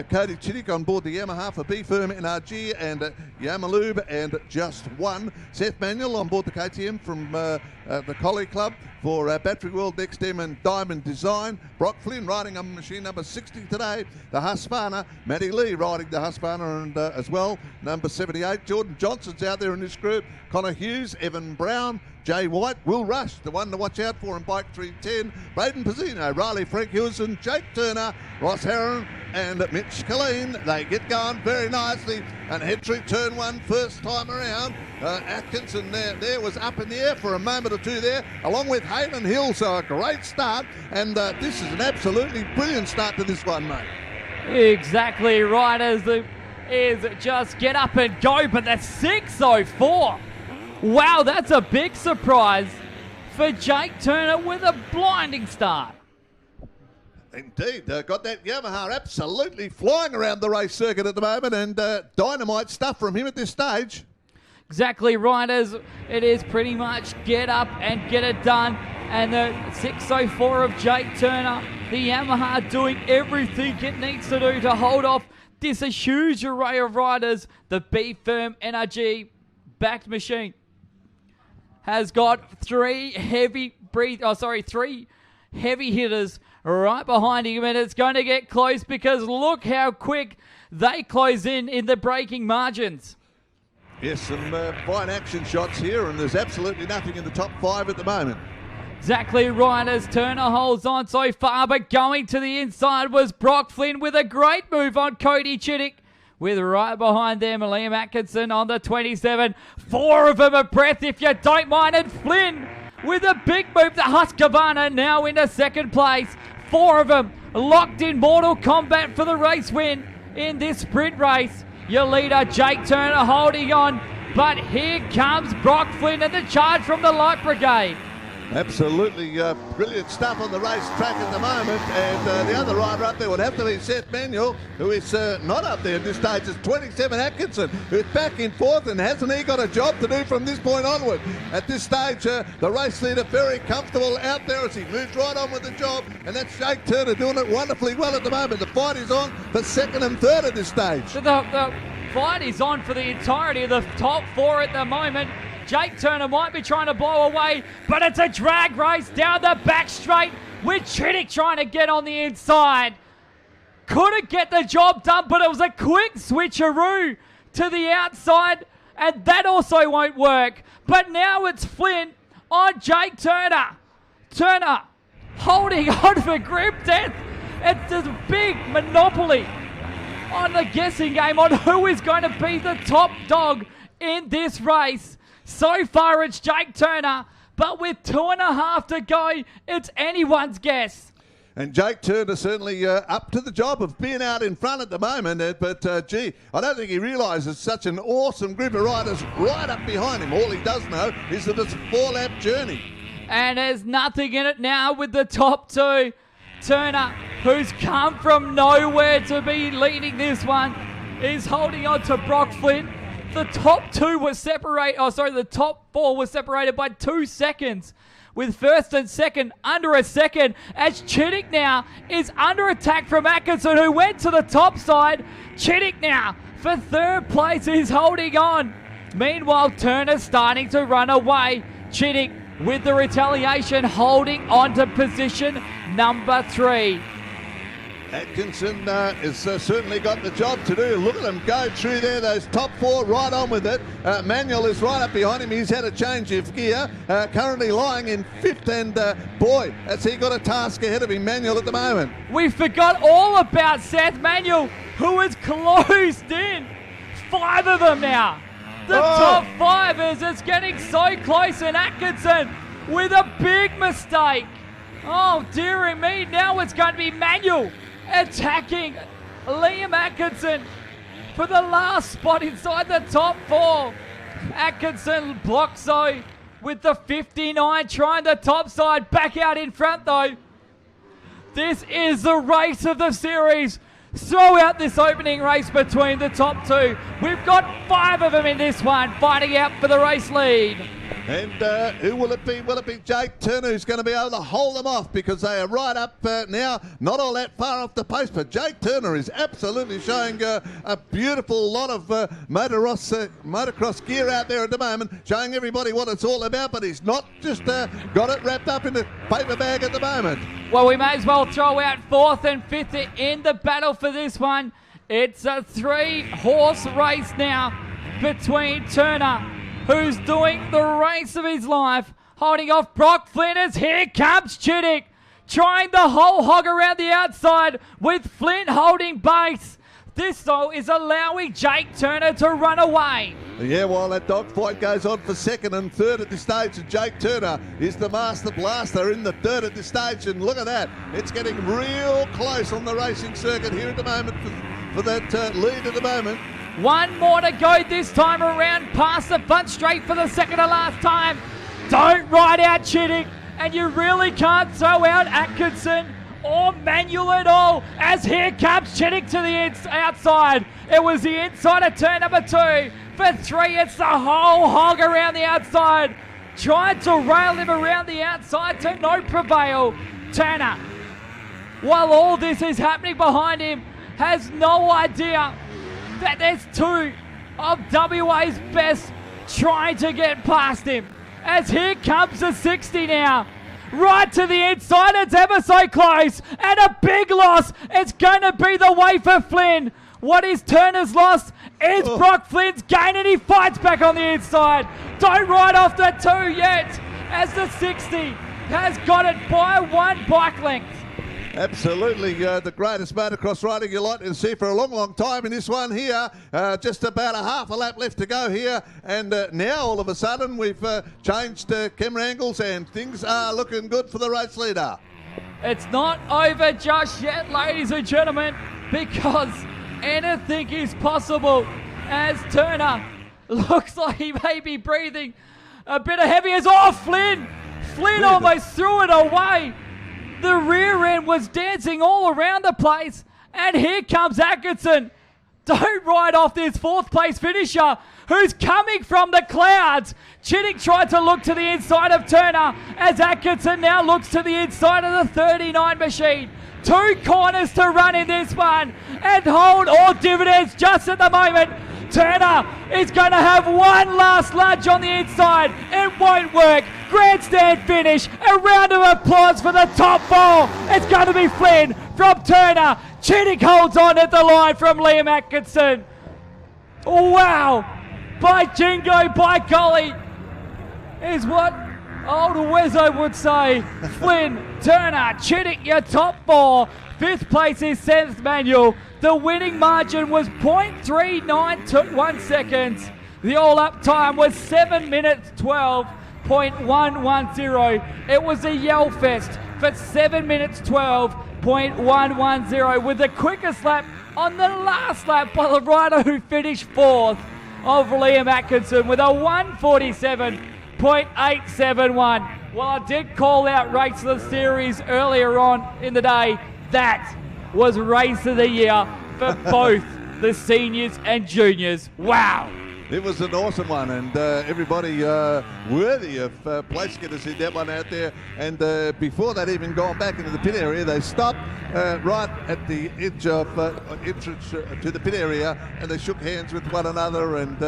Cody Chittick on board the Yamaha for B-Firm NRG and Yamalube and Just One. Seth Manuel on board the KTM from the Collie Club for Battery World, NEXDEM and Diamond Design. Brock Flynn riding on machine number 60 today. The Husqvarna, Matty Lee riding the Husqvarna and as well, number 78. Jordan Johnson's out there in this group. Connor Hughes, Evan Brown, Jay White, Will Rush, the one to watch out for in Bike 310. Braden Pizzino, Riley Frank Hewson, Jake Turner, Ross Heron and Mitch Killeen. They get going very nicely and head through turn 1 first time around. Atkinson there was up in the air for a moment or two there, along with Hayden Hill, so a great start, and this is an absolutely brilliant start to this one, mate. Exactly right, is just get up and go, but that's 6:04. Wow, that's a big surprise for Jake Turner with a blinding start. Indeed, got that Yamaha absolutely flying around the race circuit at the moment, and dynamite stuff from him at this stage. Exactly right, as it is pretty much get up and get it done. And the 6:04 of Jake Turner, the Yamaha doing everything it needs to do to hold off this a huge array of riders. The B-Firm NRG backed machine has got three heavy hitters right behind him, and it's going to get close because look how quick they close in the braking margins. Yes, some fine action shots here, and there's absolutely nothing in the top 5 at the moment. Exactly right, as Turner holds on so far, but going to the inside was Brock Flynn with a great move on Cody Chittick. With right behind them, Liam Atkinson on the 27. 4 of them a breath if you don't mind. And Flynn with a big move. The Husqvarna now into second place. 4 of them locked in mortal combat for the race win in this sprint race. Your leader, Jake Turner, holding on. But here comes Brock Flynn and the charge from the Light Brigade. Absolutely brilliant stuff on the racetrack at the moment, and the other rider up there would have to be Seth Manuel, who is not up there at this stage. It's 27 Atkinson, who's back in 4th, and hasn't he got a job to do from this point onward? At this stage, the race leader very comfortable out there as he moves right on with the job, and that's Jake Turner doing it wonderfully well at the moment. The fight is on for 2nd and 3rd at this stage. The fight is on for the entirety of the top 4 at the moment. Jake Turner might be trying to blow away, but it's a drag race down the back straight with Chittick trying to get on the inside. Couldn't get the job done, but it was a quick switcheroo to the outside, and that also won't work. But now it's Flynn on Jake Turner. Turner holding on for grip death. It's a big monopoly on the guessing game on who is going to be the top dog in this race. So far, it's Jake Turner, but with 2.5 to go, it's anyone's guess. And Jake Turner certainly up to the job of being out in front at the moment. But, gee, I don't think he realises such an awesome group of riders right up behind him. All he does know is that it's a 4-lap journey. And there's nothing in it now with the top two. Turner, who's come from nowhere to be leading this one, is holding on to Brock Flynn. The top two were separated, the top four were separated by 2 seconds, with first and second under a second, as Chittick now is under attack from Atkinson, who went to the top side. Chittick now for third place is holding on. Meanwhile, Turner's starting to run away. Chittick with the retaliation holding on to position number 3. Atkinson has certainly got the job to do. Look at him go through there, those top 4 right on with it. Manuel is right up behind him. He's had a change of gear, currently lying in 5th, and boy, has he got a task ahead of him, Manuel, at the moment. We forgot all about Seth Manuel, who is closed in. 5 of them now. The top 5 is it's getting so close, and Atkinson with a big mistake. Oh, dearie me, now it's going to be Manuel attacking Liam Atkinson for the last spot inside the top 4. Atkinson blocks though with the 59, trying the top side, back out in front though. This is the race of the series. Throw out this opening race between the top 2. We've got 5 of them in this one, fighting out for the race lead. And who will it be? Will it be Jake Turner who's going to be able to hold them off, because they are right up now, not all that far off the pace, but Jake Turner is absolutely showing a beautiful lot of motocross gear out there at the moment, showing everybody what it's all about, but he's not just got it wrapped up in a paper bag at the moment. Well, we may as well throw out 4th and 5th in the battle for this one. It's a 3-horse race now between Turner, who's doing the race of his life, holding off Brock Flynn as here comes Chittick, trying the whole hog around the outside with Flynn holding base. This, though, is allowing Jake Turner to run away. Yeah, while that dogfight goes on for 2nd and 3rd at this stage, and Jake Turner is the master blaster in the 3rd at this stage, and look at that. It's getting real close on the racing circuit here at the moment for that lead at the moment. 1 more to go this time around, past the front straight for the second to last time. Don't ride out Chittick, and you really can't throw out Atkinson or Manuel at all, as here comes Chittick to the outside. It was the inside of turn number 2. For 3, it's the whole hog around the outside. Tried to rail him around the outside to no prevail. Turner, while all this is happening behind him, has no idea that there's 2 of WA's best trying to get past him. As here comes the 60 now. Right to the inside, it's ever so close. And a big loss. It's going to be the way for Flynn. What is Turner's loss is Brock Flynn's gain, and he fights back on the inside. Don't ride off the 2 yet, as the 60 has got it by 1 bike length. Absolutely, the greatest motocross riding you're likely to see for a long, long time in this one here. Just about a half a lap left to go here, and now all of a sudden we've changed camera angles and things are looking good for the race leader. It's not over just yet, ladies and gentlemen, because anything is possible, as Turner looks like he may be breathing a bit of heavy as Flynn almost threw it away. The rear end was dancing all around the place, and here comes Atkinson. Don't ride off this 4th place finisher who's coming from the clouds. Chittick tried to look to the inside of Turner, as Atkinson now looks to the inside of the 39 machine. 2 corners to run in this one, and hold all dividends just at the moment. Turner is going to have one last lunge on the inside. It won't work. Grandstand finish. A round of applause for the top 4. It's going to be Flynn from Turner. Chittick holds on at the line from Liam Atkinson. Wow. By jingo, by golly, is what old Wezzo would say. Flynn, Turner, Chittick, your top 4. 5th place is Seth Manuel. The winning margin was 0.391 seconds. The all-up time was 7 minutes 12.110. It was a yell fest. for 7 minutes 12.110 with the quickest lap on the last lap by the rider who finished fourth of Liam Atkinson with a 147.871. Well, I did call out Race of the Series earlier on in the day. That was Race of the Year for both the seniors and juniors. Wow. It was an awesome one, and everybody worthy of place getters in that one out there. And before they'd even gone back into the pit area, they stopped right at the edge of entrance to the pit area, and they shook hands with one another and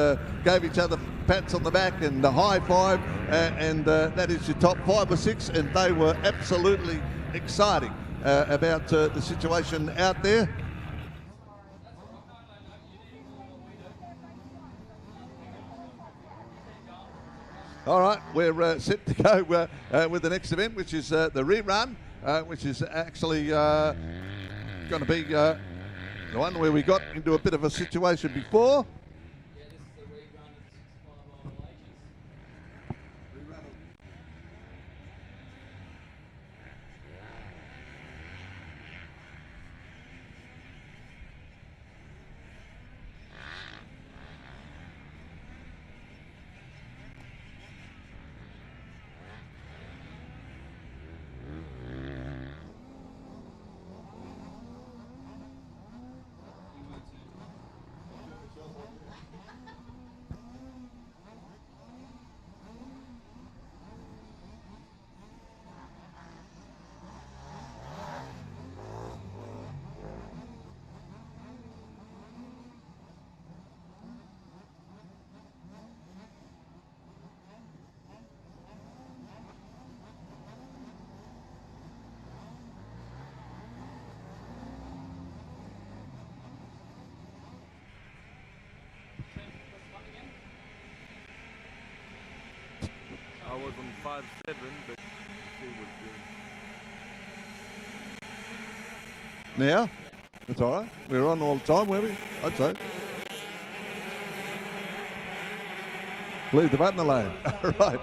gave each other pats on the back and a high five. And that is your top 5 or 6, and they were absolutely exciting about the situation out there. All right, we're set to go with the next event, which is the Rerun, which is actually going to be the one where we got into a bit of a situation before. I was on 5-7, but he was doing. Now, that's all right. We were on all the time, were we? I'd say. Leave the button alone. All right.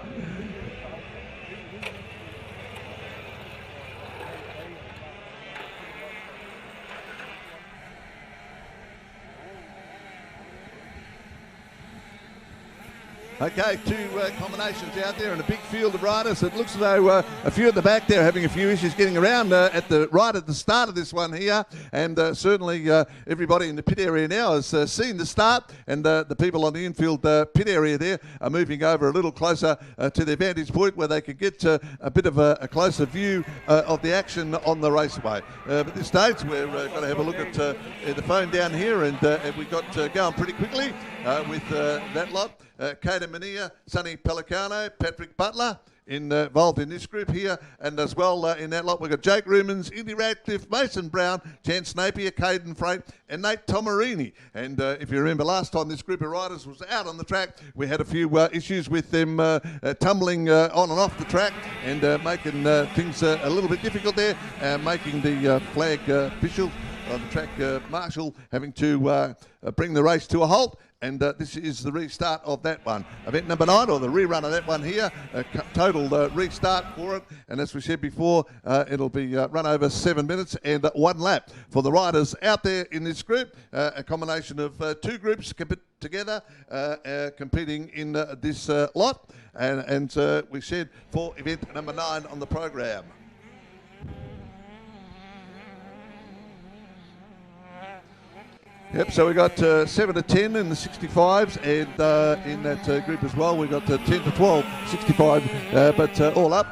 Okay, 2 combinations out there and a big field of riders. It looks as though a few at the back there are having a few issues getting around right at the start of this one here. And certainly everybody in the pit area now has seen the start, and the people on the infield pit area there are moving over a little closer to their vantage point where they could get a bit of a closer view of the action on the raceway. At this stage, we're going to have a look at the phone down here, and we got going pretty quickly with that lot. Caden Mania, Sonny Pelicano, Patrick Butler involved in this group here, and as well in that lot we've got Jake Rumans, Indy Radcliffe, Mason Brown, Chance Napier, Caden Freight and Nate Tomarini. And if you remember last time this group of riders was out on the track, we had a few issues with them tumbling on and off the track and making things a little bit difficult there, making the flag official on the track marshal having to bring the race to a halt. And this is the restart of that one. Event number 9, or the rerun of that one here. A total restart for it. And as we said before, it'll be run over 7 minutes and 1 lap. For the riders out there in this group, a combination of 2 groups together competing in this lot. And we said for event number 9 on the program. Yep, so we got 7 to 10 in the 65s, and in that group as well, we got 10 to 12, 65, but all up,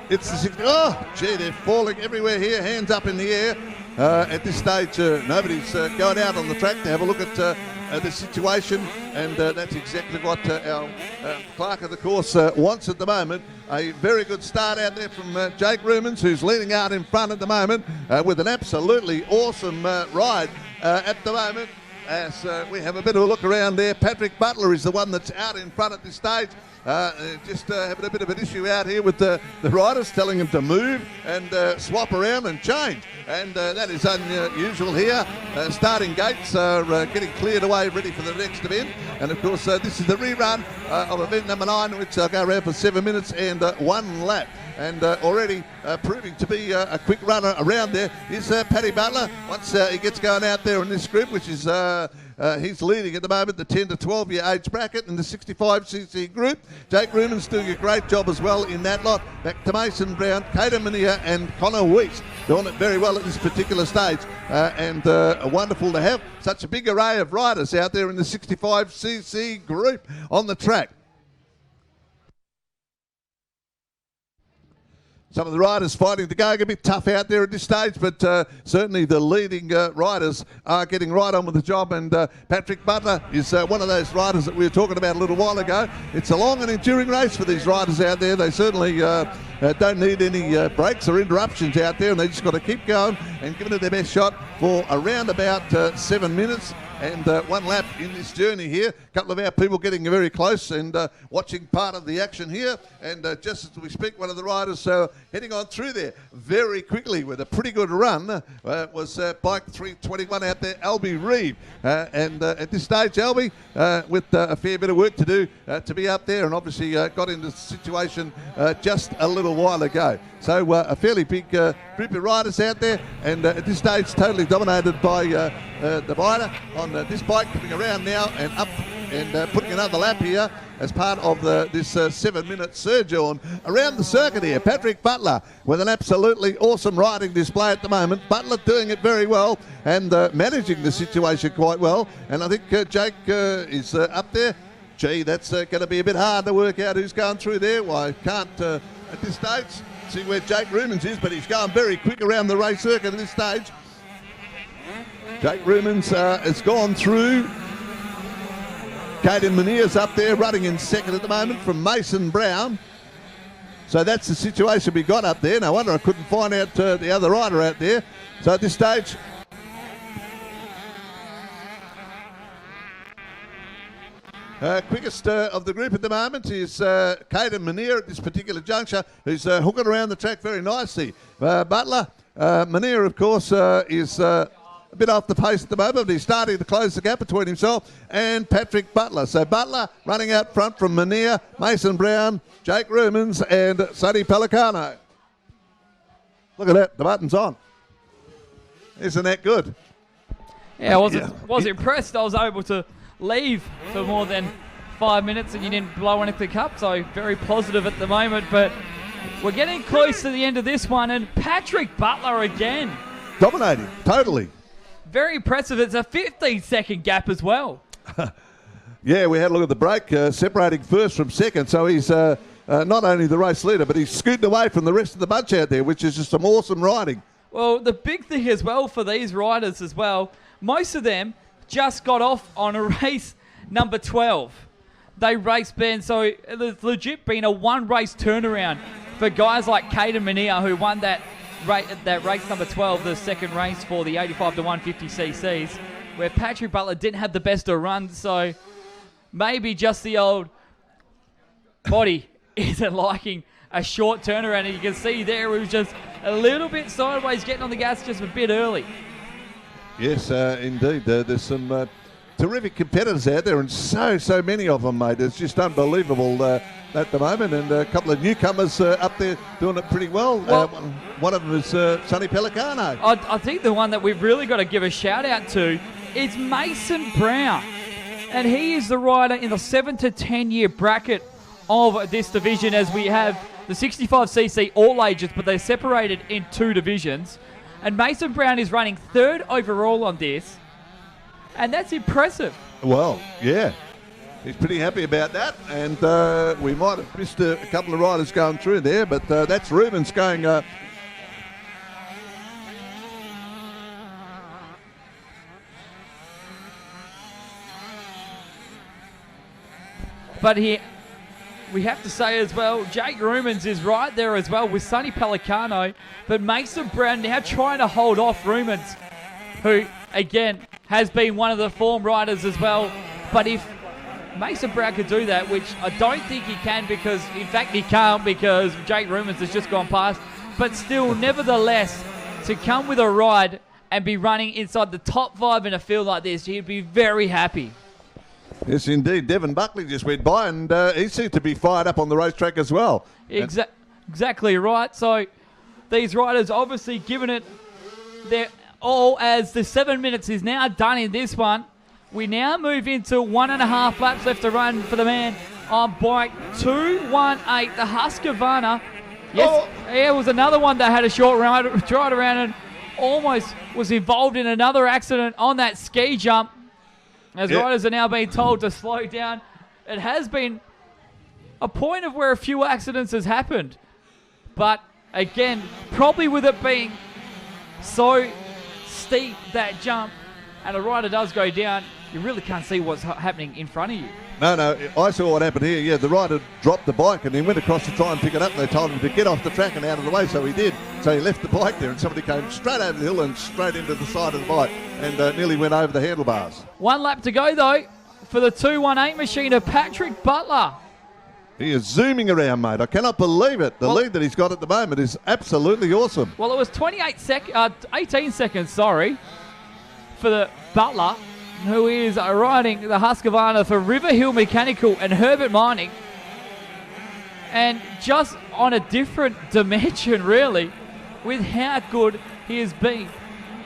it's the 60. Oh, gee, they're falling everywhere here, hands up in the air. At this stage, nobody's going out on the track to have a look at the situation, and that's exactly what our clerk of the course wants at the moment. A very good start out there from Jake Rumans, who's leading out in front at the moment with an absolutely awesome ride at the moment. As we have a bit of a look around there, Patrick Butler is the one that's out in front at this stage. Just having a bit of an issue out here with the riders, telling them to move and swap around and change. And that is unusual here. Starting gates are getting cleared away, ready for the next event. And of course, this is the rerun of event number 9, which will go around for 7 minutes and 1 lap. and already proving to be a quick runner around there is Paddy Butler. Once he gets going out there in this group, which is he's leading at the moment, the 10 to 12 year age bracket in the 65cc group. Jake Ruman's doing a great job as well in that lot. Back to Mason Brown, Caden Mania and Connor Weeks doing it very well at this particular stage, and wonderful to have such a big array of riders out there in the 65cc group on the track. Some of the riders fighting to going a bit tough out there at this stage, but certainly the leading riders are getting right on with the job, and Patrick Butler is one of those riders that we were talking about a little while ago. It's a long and enduring race for these riders out there. They certainly don't need any breaks or interruptions out there, and they just got to keep going and giving it their best shot for around about 7 minutes. And one lap in this journey here. A couple of our people getting very close and watching part of the action here. And just as we speak, one of the riders heading on through there very quickly with a pretty good run was bike 321 out there, Albie Reed. And at this stage, Albie, with a fair bit of work to do to be up there, and obviously got into the situation just a little while ago. So a fairly big group of riders out there, and at this stage totally dominated by the rider on this bike, coming around now and up and putting another lap here as part of this 7 minute surge on around the circuit here. Patrick Butler with an absolutely awesome riding display at the moment. Butler doing it very well and managing the situation quite well, and I think Jake is up there. Gee, that's going to be a bit hard to work out who's going through there. Well, I can't at this stage see where Jake Rumans is, but he's going very quick around the race circuit at this stage. Jake Rumans has gone through. Caden Manier's up there running in second at the moment from Mason Brown. So that's the situation we got up there. No wonder I couldn't find out the other rider out there. So at this stage, quickest of the group at the moment is Caden Manier at this particular juncture, who's hooking around the track very nicely. Butler, Manier, of course, is a bit off the pace at the moment, but he's starting to close the gap between himself and Patrick Butler. So Butler running out front from Manier, Mason Brown, Jake Rumans and Sonny Pellicano. Look at that, the button's on. Isn't that good? Yeah, I was impressed. I was able to leave for more than 5 minutes and you didn't blow anything up, so very positive at the moment. But we're getting close to the end of this one, and Patrick Butler again dominating, totally. Very impressive. It's a 15-second gap as well. Yeah, we had a look at the break, separating first from second, so he's not only the race leader, but he's scooting away from the rest of the bunch out there, which is just some awesome riding. Well, the big thing as well for these riders as well, most of them just got off on a race number 12. They raced Ben, so it's legit been a one-race turnaround for guys like Caden Manier, who won that race number 12, the second race for the 85 to 150 cc's, where Patrick Butler didn't have the best of runs, so maybe just the old body isn't liking a short turnaround, and you can see there it was just a little bit sideways, getting on the gas just a bit early. Yes, indeed. There's some terrific competitors out there, and so many of them, mate. It's just unbelievable at the moment, and a couple of newcomers up there doing it pretty well. One of them is Sonny Pellicano. I think the one that we've really got to give a shout out to is Mason Brown, and he is the rider in the 7 to 10 year bracket of this division, as we have the 65cc all ages, but they're separated in two divisions. And Mason Brown is running third overall on this, and that's impressive. Well, yeah, he's pretty happy about that, and we might have missed a couple of riders going through there, but that's Rubens going... But we have to say as well, Jake Rumans is right there as well with Sonny Pellicano, but Mason Brown now trying to hold off Rumans, who, again, has been one of the form riders as well. But if Mason Brown could do that, which I don't think he can, because, in fact, he can't, because Jake Rumans has just gone past, but still, nevertheless, to come with a ride and be running inside the top 5 in a field like this, he'd be very happy. Yes, indeed. Devin Buckley just went by, and he seemed to be fired up on the racetrack as well. Exactly right. So these riders obviously giving it their all as the 7 minutes is now done in this one. We now move into 1.5 laps left to run for the man on bike 218, the Husqvarna. Yes, There was another one that had a short ride around and almost was involved in another accident on that ski jump. As riders are now being told to slow down. It has been a point of where a few accidents has happened. But again, probably with it being so steep, that jump, and a rider does go down, you really can't see what's happening in front of you. No, I saw what happened here. Yeah, the rider dropped the bike and he went across to try and pick it up, and they told him to get off the track and out of the way, so he did. So he left the bike there and somebody came straight over the hill and straight into the side of the bike and nearly went over the handlebars. 1 lap to go though for the 218 machine of Patrick Butler. He is zooming around, mate. I cannot believe it. The lead that he's got at the moment is absolutely awesome. Well, it was 18 seconds, for the Butler, who is riding the Husqvarna for Riverhill Mechanical and Herbert Mining. And just on a different dimension, really, with how good he has been.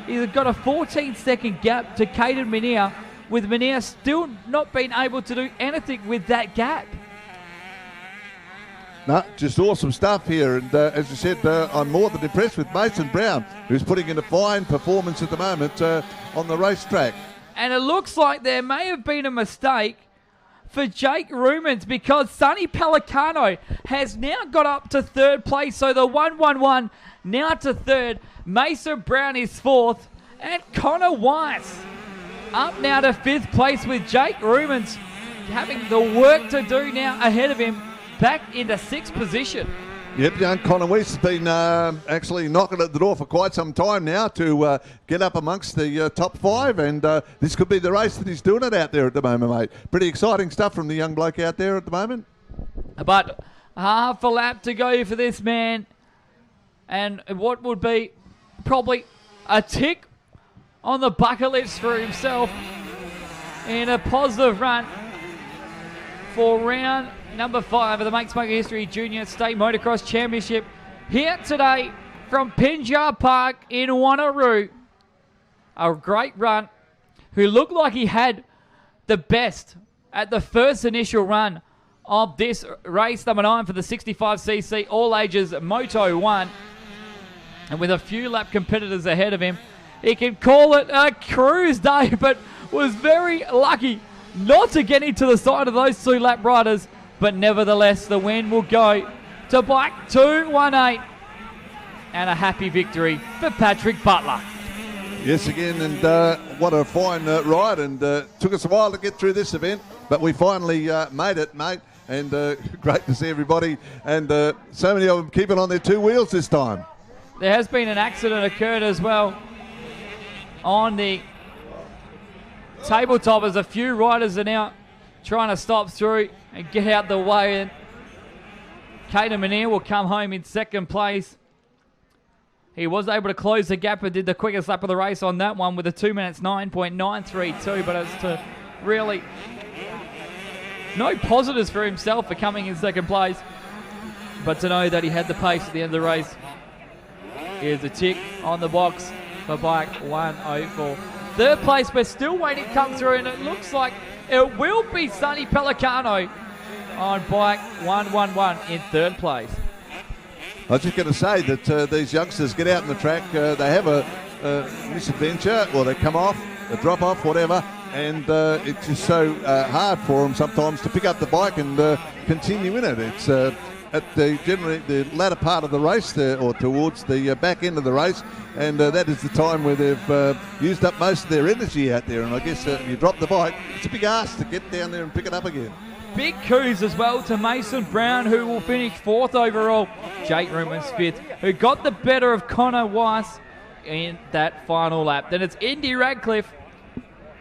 He's got a 14-second gap to Caden Minier, with Minier still not being able to do anything with that gap. No, just awesome stuff here. And as you said, I'm more than impressed with Mason Brown, who's putting in a fine performance at the moment on the racetrack. And it looks like there may have been a mistake for Jake Rumans, because Sonny Pelicano has now got up to 3rd place. So the 111 now to 3rd. Mason Brown is 4th. And Connor Weiss up now to 5th place, with Jake Rumans having the work to do now ahead of him, back into 6th position. Yep, young Connor Weiss has been actually knocking at the door for quite some time now to get up amongst the top 5, and this could be the race that he's doing it out there at the moment, mate. Pretty exciting stuff from the young bloke out there at the moment. But half a lap to go for this man, and what would be probably a tick on the bucket list for himself in a positive run for round number 5 of the Make Smoke History Junior State Motocross Championship here today from Pinjar Park in Wanneroo. A great run, who looked like he had the best at the first initial run of this race, number 9 for the 65cc All Ages Moto 1. And with a few lap competitors ahead of him, he can call it a cruise day, but was very lucky not to get into the side of those 2 lap riders. But nevertheless, the win will go to bike 218. And a happy victory for Patrick Butler. Yes, again, and what a fine ride. And took us a while to get through this event, but we finally made it, mate. And great to see everybody. And so many of them keeping on their 2 wheels this time. There has been an accident occurred as well on the tabletop, as a few riders are now trying to stop through and get out the way. And Caden Minier will come home in 2nd place. He was able to close the gap and did the quickest lap of the race on that one with a 2 minutes 9.932. But it's to really no positives for himself for coming in 2nd place. But to know that he had the pace at the end of the race. Here's a tick on the box for bike 104. 3rd place, we're still waiting to come through, and it looks like it will be Sonny Pelicano on bike 111 in 3rd place. I was just going to say that these youngsters get out on the track, they have a misadventure, or they come off, a drop off, whatever, and it's just so hard for them sometimes to pick up the bike and continue in it. It's at generally the latter part of the race there, or towards the back end of the race, and that is the time where they've used up most of their energy out there. And I guess if you drop the bike, it's a big ask to get down there and pick it up again. Big coups as well to Mason Brown, who will finish 4th overall. Jake Rumans 5th, who got the better of Connor Weiss in that final lap. Then it's Indy Radcliffe,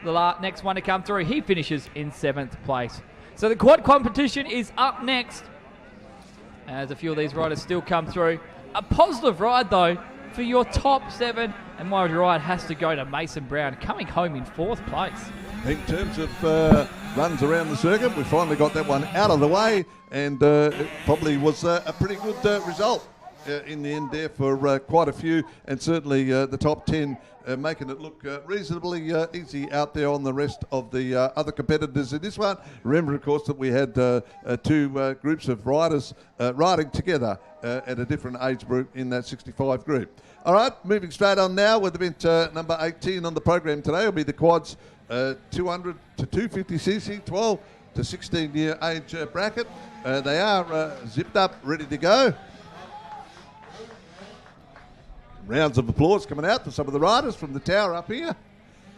the next one to come through. He finishes in 7th place. So the quad competition is up next, as a few of these riders still come through. A positive ride, though, for your top 7. And my ride has to go to Mason Brown, coming home in 4th place. In terms of runs around the circuit, we finally got that one out of the way, and it probably was a pretty good result in the end there for quite a few, and certainly the top 10 making it look reasonably easy out there on the rest of the other competitors in this one. Remember, of course, that we had two groups of riders riding together at a different age group in that 65 group. All right, moving straight on now with event number 18 on the program today will be the quads 200 to 250cc, 12 to 16 year age bracket. They are zipped up, ready to go. Rounds of applause coming out for some of the riders from the tower up here.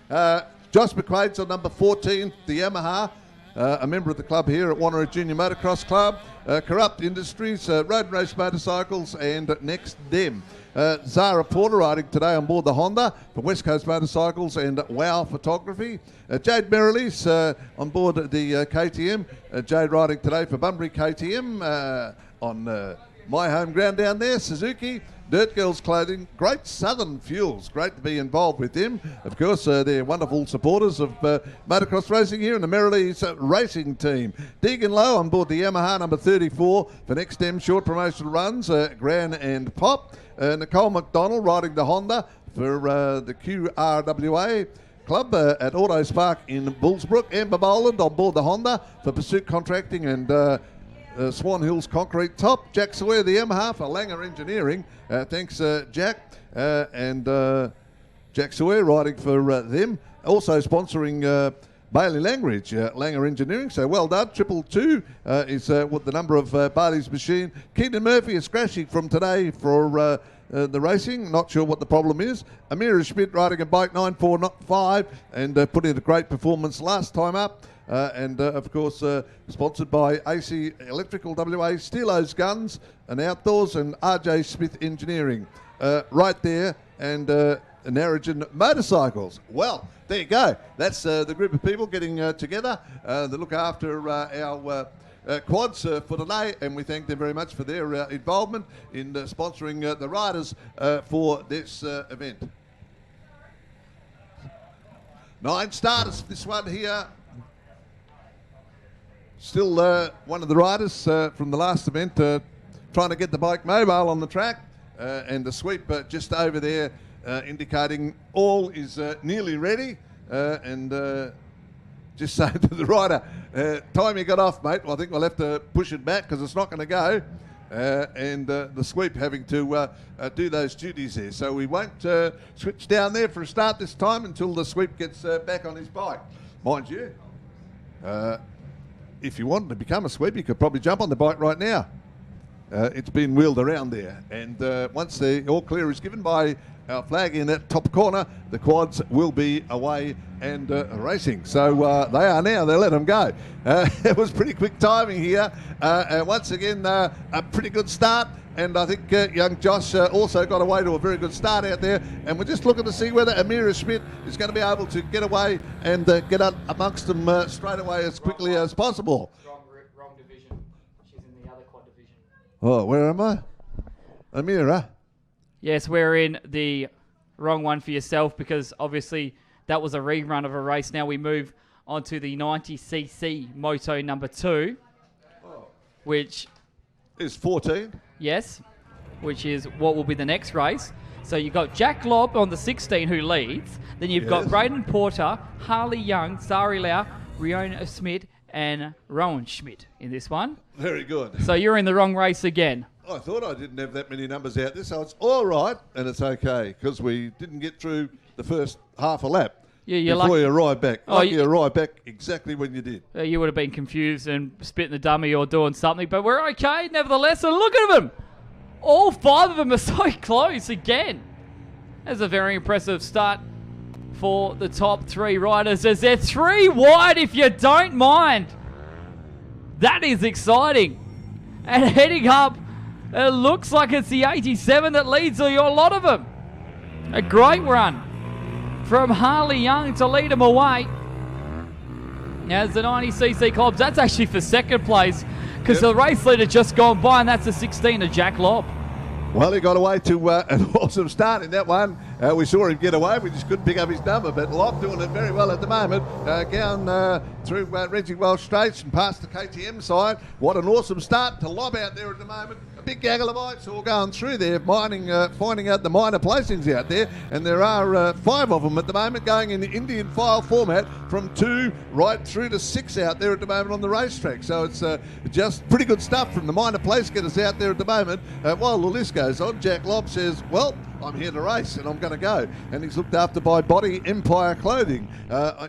Josh McQuaid's on number 14, the Yamaha, a member of the club here at Wanneroo Junior Motocross Club. Corrupt Industries, Road Race Motorcycles, and NEXDEM. Zara Porter riding today on board the Honda for West Coast Motorcycles and Wow Photography. Jade Merrilees on board the KTM. Jade riding today for Bunbury KTM on my home ground down there, Suzuki. Dirt Girls Clothing, Great Southern Fuels, great to be involved with them. Of course, they're wonderful supporters of motocross racing here in the Merrilees racing team. Deegan Lowe on board the Yamaha number 34 for NEXDEM short promotional runs, Gran and Pop. Nicole McDonald riding the Honda for the QRWA Club at Autospark in Bullsbrook. Amber Boland on board the Honda for Pursuit Contracting and Swan Hills Concrete Top. Jack Sawyer, the Yamaha for Langer Engineering. Thanks, Jack. And Jack Sawyer riding for them. Also sponsoring Bailey Langridge, Langer Engineering. So well done. 222 is what the number of Bailey's machine. Keaton Murphy is crashing from today for the racing. Not sure what the problem is. Amira Schmidt riding a bike 945 and put in a great performance last time up. And of course, sponsored by AC Electrical WA, Steelo's Guns and Outdoors, and RJ Smith Engineering right there, and Narrogin Motorcycles. Well, there you go. That's the group of people getting together that look after our quads for today, and we thank them very much for their involvement in sponsoring the riders for this event. 9 starters for this one here. Still one of the riders from the last event trying to get the bike mobile on the track, and the sweep just over there indicating all is nearly ready, and just saying to the rider, time you got off, mate, well, I think we'll have to push it back because it's not going to go, and the sweep having to do those duties there. So we won't switch down there for a start this time until the sweep gets back on his bike. Mind you, if you wanted to become a sweep, you could probably jump on the bike right now. It's been wheeled around there. And once the all clear is given by our flag in that top corner, the quads will be away and racing. So they are now. They let them go. It was pretty quick timing here. Once again, a pretty good start. And I think young Josh also got away to a very good start out there. And we're just looking to see whether Amira Schmidt is going to be able to get away and get up amongst them straight away as quickly as possible. Wrong division. She's in the other quad division. Oh, where am I? Amira? Yes, we're in the wrong one for yourself because obviously that was a rerun of a race. Now we move on to the 90cc moto number 2, which is 14. Yes, which is what will be the next race. So you've got Jack Lobb on the 16 who leads. Then you've got Braden Porter, Harley Young, Sari Lau, Riona Schmidt, and Rowan Schmidt in this one. Very good. So you're in the wrong race again. I thought I didn't have that many numbers out there, so it's all right, and it's okay, because we didn't get through the first half a lap before you arrived back. You arrived back exactly when you did. You would have been confused and spitting the dummy or doing something, but we're okay nevertheless. And look at them. All 5 of them are so close again. That's a very impressive start for the top 3 riders as they're 3 wide, if you don't mind. That is exciting. And heading up, it looks like it's the 87 that leads a lot of them. A great run from Harley Young to lead them away. As the 90cc clubs, that's actually for second place because the race leader just gone by, and that's the 16 of Jack Lobb. Well, he got away to an awesome start in that one, We saw him get away. We just couldn't pick up his number. But Lob doing it very well at the moment. Down through Reggie Welsh Straits and past the KTM side. What an awesome start to Lob out there at the moment. A big gaggle of bikes all going through there, finding out the minor placings out there. And there are 5 of them at the moment going in the Indian file format from 2 right through to 6 out there at the moment on the racetrack. So it's just pretty good stuff from the minor place getters out there at the moment. While the list goes on, Jack Lobb says, well, I'm here to race and I'm going to go. And he's looked after by Body Empire Clothing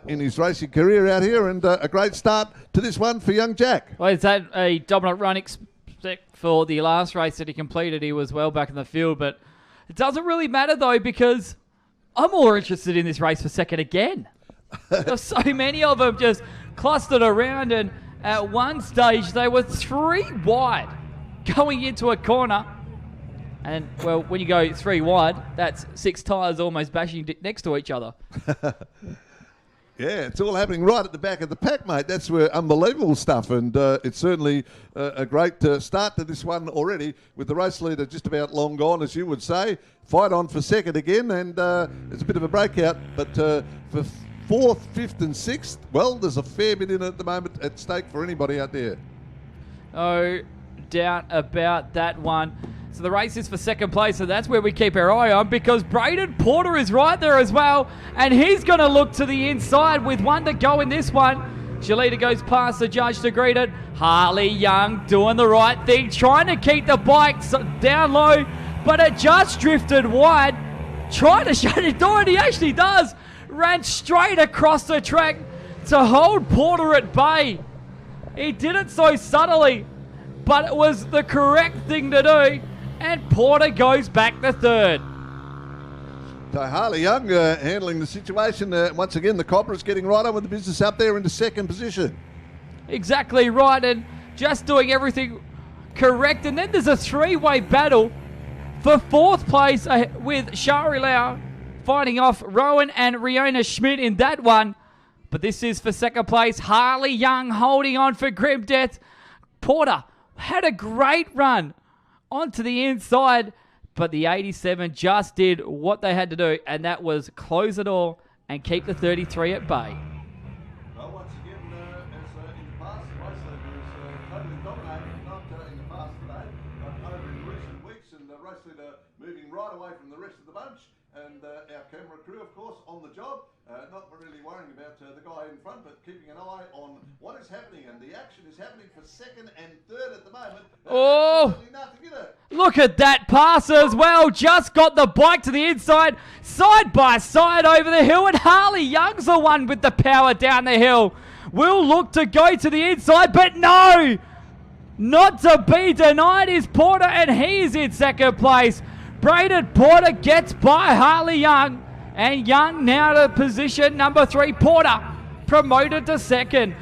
in his racing career out here, and a great start to this one for young Jack. Well, is that a dominant run expect for the last race that he completed? He was well back in the field, but it doesn't really matter though, because I'm more interested in this race for second again. There's so many of them just clustered around, and at one stage they were 3 wide going into a corner. And, well, when you go 3 wide, that's 6 tyres almost bashing next to each other. Yeah, it's all happening right at the back of the pack, mate. That's where unbelievable stuff, and it's certainly a great start to this one already, with the race leader just about long gone, as you would say. Fight on for second again, and it's a bit of a breakout, but for 4th, 5th and 6th, well, there's a fair bit in it at the moment at stake for anybody out there. No doubt about that one. So the race is for second place, so that's where we keep our eye on, because Braden Porter is right there as well, and he's going to look to the inside with 1 to go in this one. Shalita goes past the judge to greet it. Harley Young doing the right thing, trying to keep the bikes down low, but it just drifted wide. Trying to shut it down, and he actually does. Ran straight across the track to hold Porter at bay. He did it so subtly, but it was the correct thing to do. And Porter goes back to 3rd. So Harley Young handling the situation. Once again, the Cobra's getting right on with the business up there into 2nd position. Exactly right, and just doing everything correct. And then there's a 3-way battle for 4th place with Shari Lau fighting off Rowan and Riona Schmidt in that one. But this is for 2nd place. Harley Young holding on for grim death. Porter had a great run onto the inside, but the 87 just did what they had to do, and that was close it all and keep the 33 at bay. Well, once again, as in the past, the race leader is totally dominating, not in the past today, but over in recent weeks, and the race leader moving right away from the rest of the bunch, and our camera crew, of course, on the job. Not really worrying about the guy in front, but keeping an eye on what is happening, and the action is happening for 2nd and 3rd at the moment. Oh, Nothing in it. Look at that pass as well. Just got the bike to the inside, side by side over the hill, and Harley Young's the one with the power down the hill. Will look to go to the inside, but no, not to be denied is Porter, and he is in 2nd place. Braden Porter gets by Harley Young, and Young now to position number 3. Porter promoted to 2nd.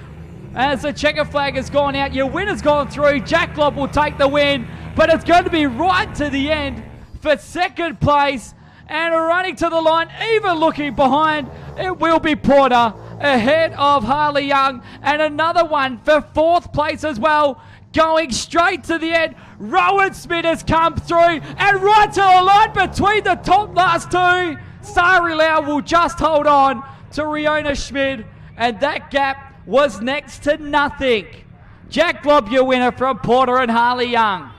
As the checker flag has gone out, your winner's gone through. Jack Lobb will take the win, but it's going to be right to the end for 2nd place. And running to the line, even looking behind, it will be Porter ahead of Harley Young. And another one for 4th place as well, going straight to the end. Rowan Smith has come through, and right to the line between the top last 2. Sari Lau will just hold on to Riona Schmid, and that gap was next to nothing. Jack Lobb, your winner from Porter and Harley Young.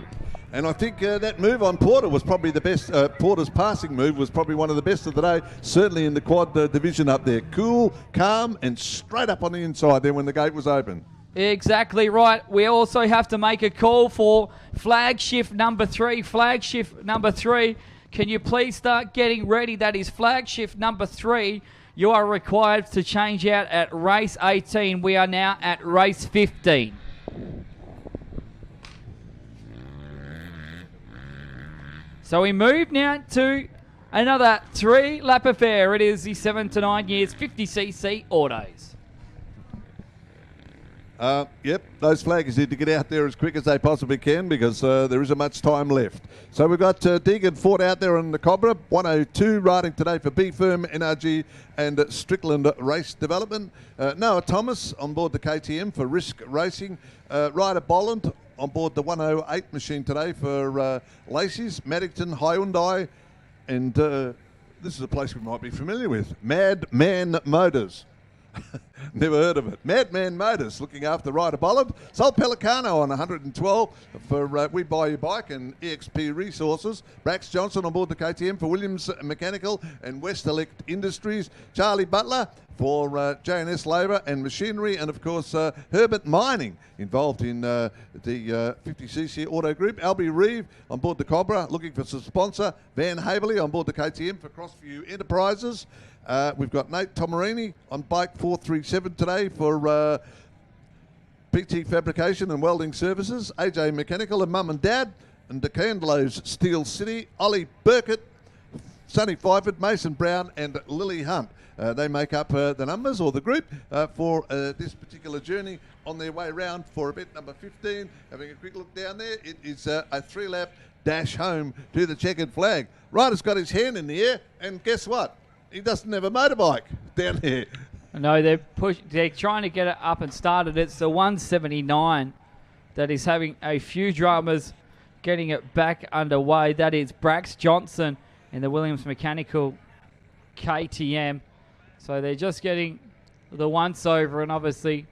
And I think that move on Porter was probably the best. Porter's passing move was probably one of the best of the day, certainly in the quad division up there. Cool, calm, and straight up on the inside there when the gate was open. Exactly right. We also have to make a call for flag shift number 3. Flag shift number 3. Can you please start getting ready? That is flag shift number 3. You are required to change out at race 18. We are now at race 15. So we move now to another 3-lap affair. It is the 7 to 9 years 50cc autos. Yep, those flaggers need to get out there as quick as they possibly can, because there isn't much time left. So we've got Deegan Ford out there on the Cobra, 102 riding today for B Firm, NRG and Strickland Race Development. Noah Thomas on board the KTM for Risk Racing. Ryder Bolland on board the 108 machine today for Lacey's, Maddington, Hyundai and This is a place we might be familiar with. Madman Motors. Never heard of it. Madman Motors, looking after Ryder Bollard. Sol Pelicano on 112 for We Buy Your Bike and EXP Resources. Brax Johnson on board the KTM for Williams Mechanical and Westech Industries. Charlie Butler for J&S Labour and Machinery, and of course Herbert Mining involved in the 50cc Auto Group. Albie Reeve on board the Cobra, looking for some sponsor. Van Haverley on board the KTM for Crossview Enterprises. We've got Nate Tomarini on Bike 437 today for PT Fabrication and Welding Services. AJ Mechanical and Mum and Dad. And DeCandlo's Steel City. Ollie Burkett, Sonny Fyford, Mason Brown and Lily Hunt. They make up the numbers or the group for this particular journey on their way round for event number 15. Having a quick look down there, it is a 3-lap dash home to the checkered flag. Ryder's got his hand in the air, and guess what? He doesn't have a motorbike down there. No, they're trying to get it up and started. It's the 179 that is having a few dramas getting it back underway. That is Brax Johnson in the Williams Mechanical KTM. So they're just getting the once over, and obviously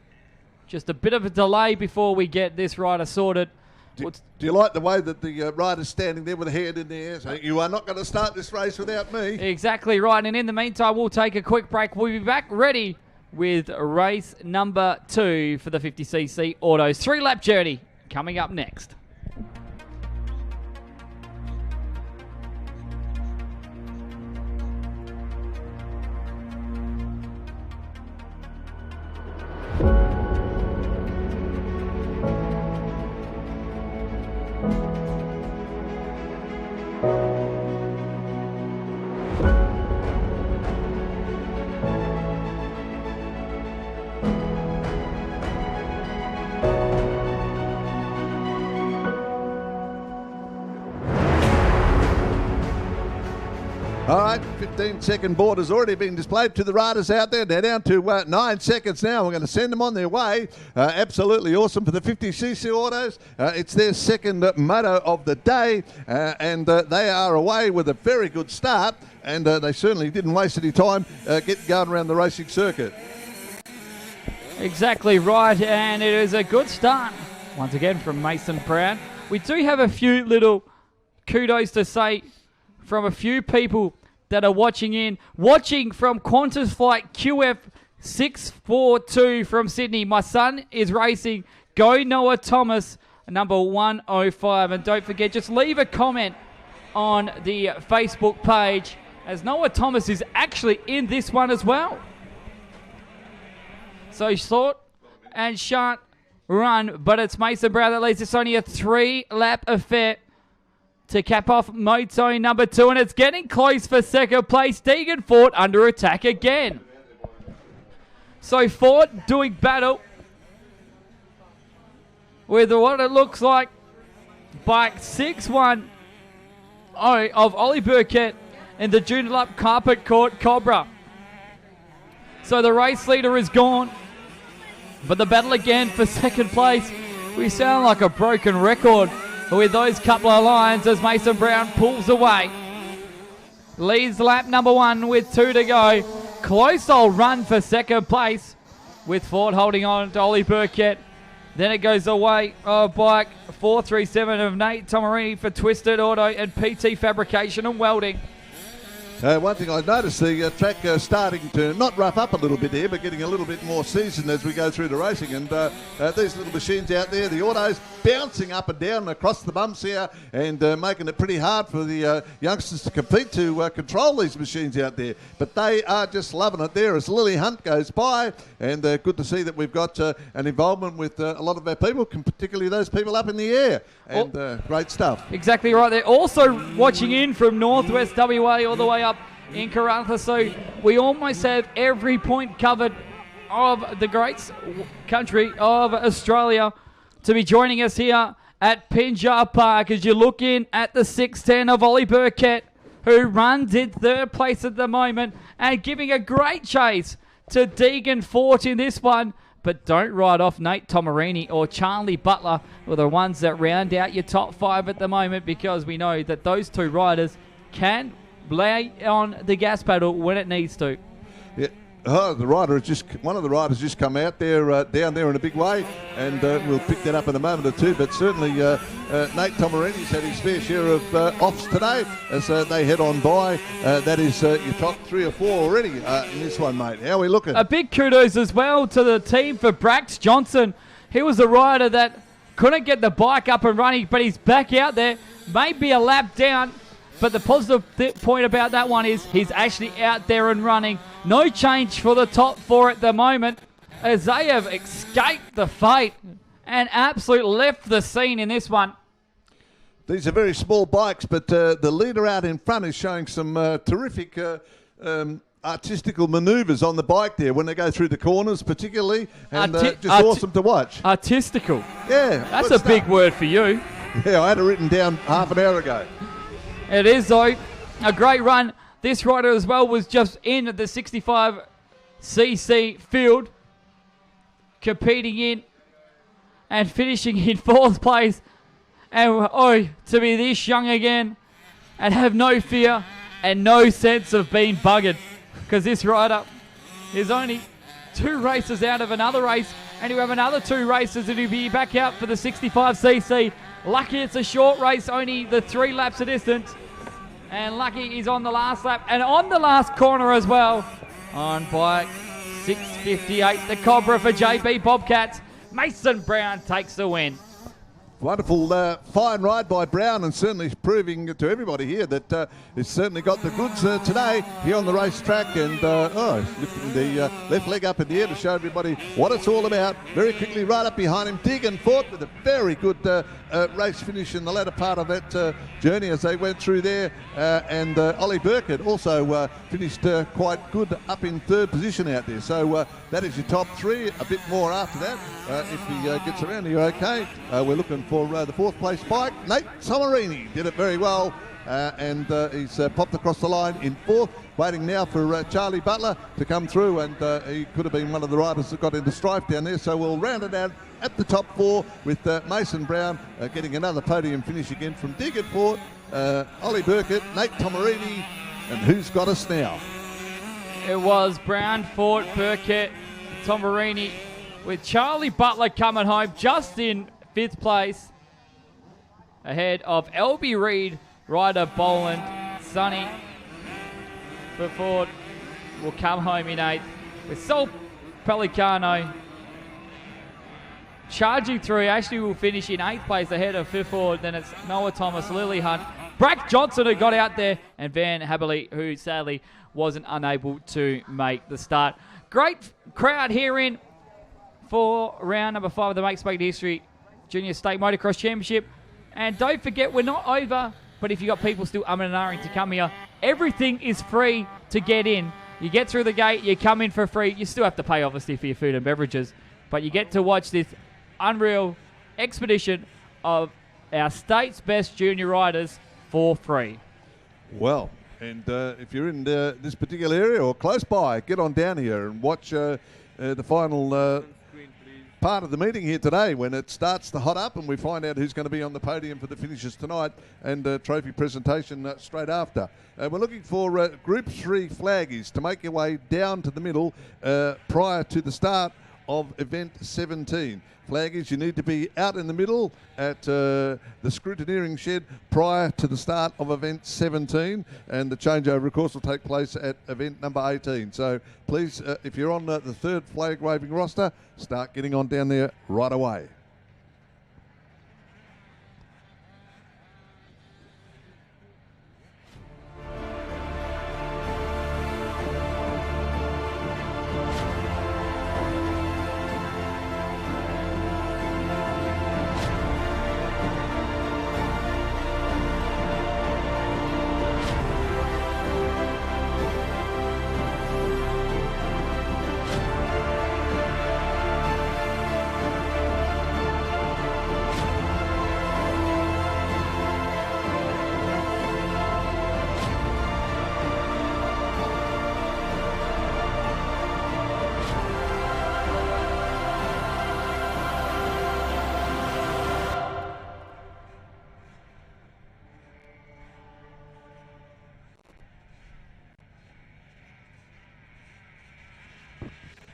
just a bit of a delay before we get this rider sorted. Do you like the way that the rider's standing there with a hand in the air saying, you are not going to start this race without me? Exactly right. And in the meantime, we'll take a quick break. We'll be back ready with race number 2 for the 50cc Autos 3-lap journey coming up next. All right, 15-second board has already been displayed to the riders out there. They're down to 9 seconds now. We're going to send them on their way. Absolutely awesome for the 50cc Autos. It's their second moto of the day, and they are away with a very good start, and they certainly didn't waste any time getting going around the racing circuit. Exactly right, and it is a good start once again from Mason Brown. We do have a few little kudos to say from a few people that are watching from Qantas Flight QF 642 from Sydney. My son is racing. Go Noah Thomas, number 105. And don't forget, just leave a comment on the Facebook page, as Noah Thomas is actually in this one as well. So short and shan't run, but it's Mason Brown that leads. It's only a 3-lap affair to cap off moto number 2, and it's getting close for second place. Deegan Ford under attack again. So Ford doing battle with what it looks like bike 610 of Ollie Burkett in the Junior Lap Carpet Court Cobra. So the race leader is gone, but the battle again for second place. We sound like a broken record with those couple of lines as Mason Brown pulls away. Leads lap number 1 with 2 to go. Close old run for second place with Ford holding on to Ollie Burkett. Then it goes away of bike 437 of Nate Tomarini for Twisted Auto and PT Fabrication and Welding. One thing I noticed, the track starting to not rough up a little bit here, but getting a little bit more seasoned as we go through the racing. And these little machines out there, the Autos, bouncing up and down across the bumps here and making it pretty hard for the youngsters to compete to control these machines out there. But they are just loving it there as Lily Hunt goes by. And good to see that we've got an involvement with a lot of our people, particularly those people up in the air. And great stuff. Exactly right. They're also watching in from Northwest WA all the way up in Karratha. So we almost have every point covered of the great country of Australia to be joining us here at Pinjar Park as you look in at the 610 of Ollie Burkett, who runs in third place at the moment and giving a great chase to Deegan Fort in this one. But don't write off Nate Tomarini or Charlie Butler, who are the ones that round out your top 5 at the moment, because we know that those 2 riders can lay on the gas pedal when it needs to. Yeah. Oh, one of the riders just come out there, down there in a big way, and we'll pick that up in a moment or two. But certainly, Nate Tomarini's had his fair share of offs today as they head on by. That is your top 3 or 4 already in this one, mate. How are we looking? A big kudos as well to the team for Brax Johnson. He was the rider that couldn't get the bike up and running, but he's back out there. Maybe a lap down. But the positive point about that one is he's actually out there and running. No change for the top 4 at the moment as they have escaped the fate and absolutely left the scene in this one. These are very small bikes, but the leader out in front is showing some terrific artistical manoeuvres on the bike there when they go through the corners particularly, and just awesome to watch. Artistical. Yeah. That's a big word for you. Yeah, I had it written down half an hour ago. It is, though, a great run. This rider as well was just in the 65cc field, competing in and finishing in 4th place. And to be this young again and have no fear and no sense of being buggered, because this rider is only 2 races out of another race, and he'll have another 2 races and he'll be back out for the 65cc. Lucky it's a short race, only the 3 laps of distance. And Lucky is on the last lap and on the last corner as well. On bike 6:58, the Cobra for JB Bobcats. Mason Brown takes the win. Wonderful, fine ride by Brown, and certainly proving to everybody here that he's certainly got the goods today here on the racetrack, and lifting the left leg up in the air to show everybody what it's all about. Very quickly, right up behind him, Dig and fought with a very good race finish in the latter part of that journey as they went through there, and Ollie Burkett also finished quite good up in 3rd position out there. So that is your top 3, a bit more after that. If he gets around, you're okay. We're looking for the 4th place bike. Nate Tomarini did it very well, and he's popped across the line in 4th, waiting now for Charlie Butler to come through, and he could have been one of the riders that got into strife down there. So we'll round it out at the top 4 with Mason Brown getting another podium finish again from Dig at 4th, Ollie Burkett, Nate Tomarini, and who's got us now? It was Brown, Fort, Burkett, Tomarini, with Charlie Butler coming home just in 5th place, ahead of LB Reid, Ryder Boland, Sonny Ford will come home in 8th, with Sol Pelicano charging through. Actually will finish in 8th place ahead of 5th forward. Then it's Noah Thomas, Lily Hunt, Brack Johnson who got out there, and Van Haberly who sadly wasn't unable to make the start. Great crowd here in for round number 5 of the Make Spade History Junior State Motocross Championship. And don't forget, we're not over, but if you've got people still umming and ahhing to come here, everything is free to get in. You get through the gate, you come in for free. You still have to pay, obviously, for your food and beverages, but you get to watch this unreal expedition of our state's best junior riders for free. Well, and if you're in this particular area or close by, get on down here and watch the final part of the meeting here today when it starts to hot up and we find out who's going to be on the podium for the finishes tonight, and trophy presentation straight after. We're looking for Group 3 flaggies to make your way down to the middle prior to the start of event 17. Flaggies, you need to be out in the middle at the scrutineering shed prior to the start of event 17, and the changeover, of course, will take place at event number 18. So please, if you're on the 3rd flag waving roster, start getting on down there right away.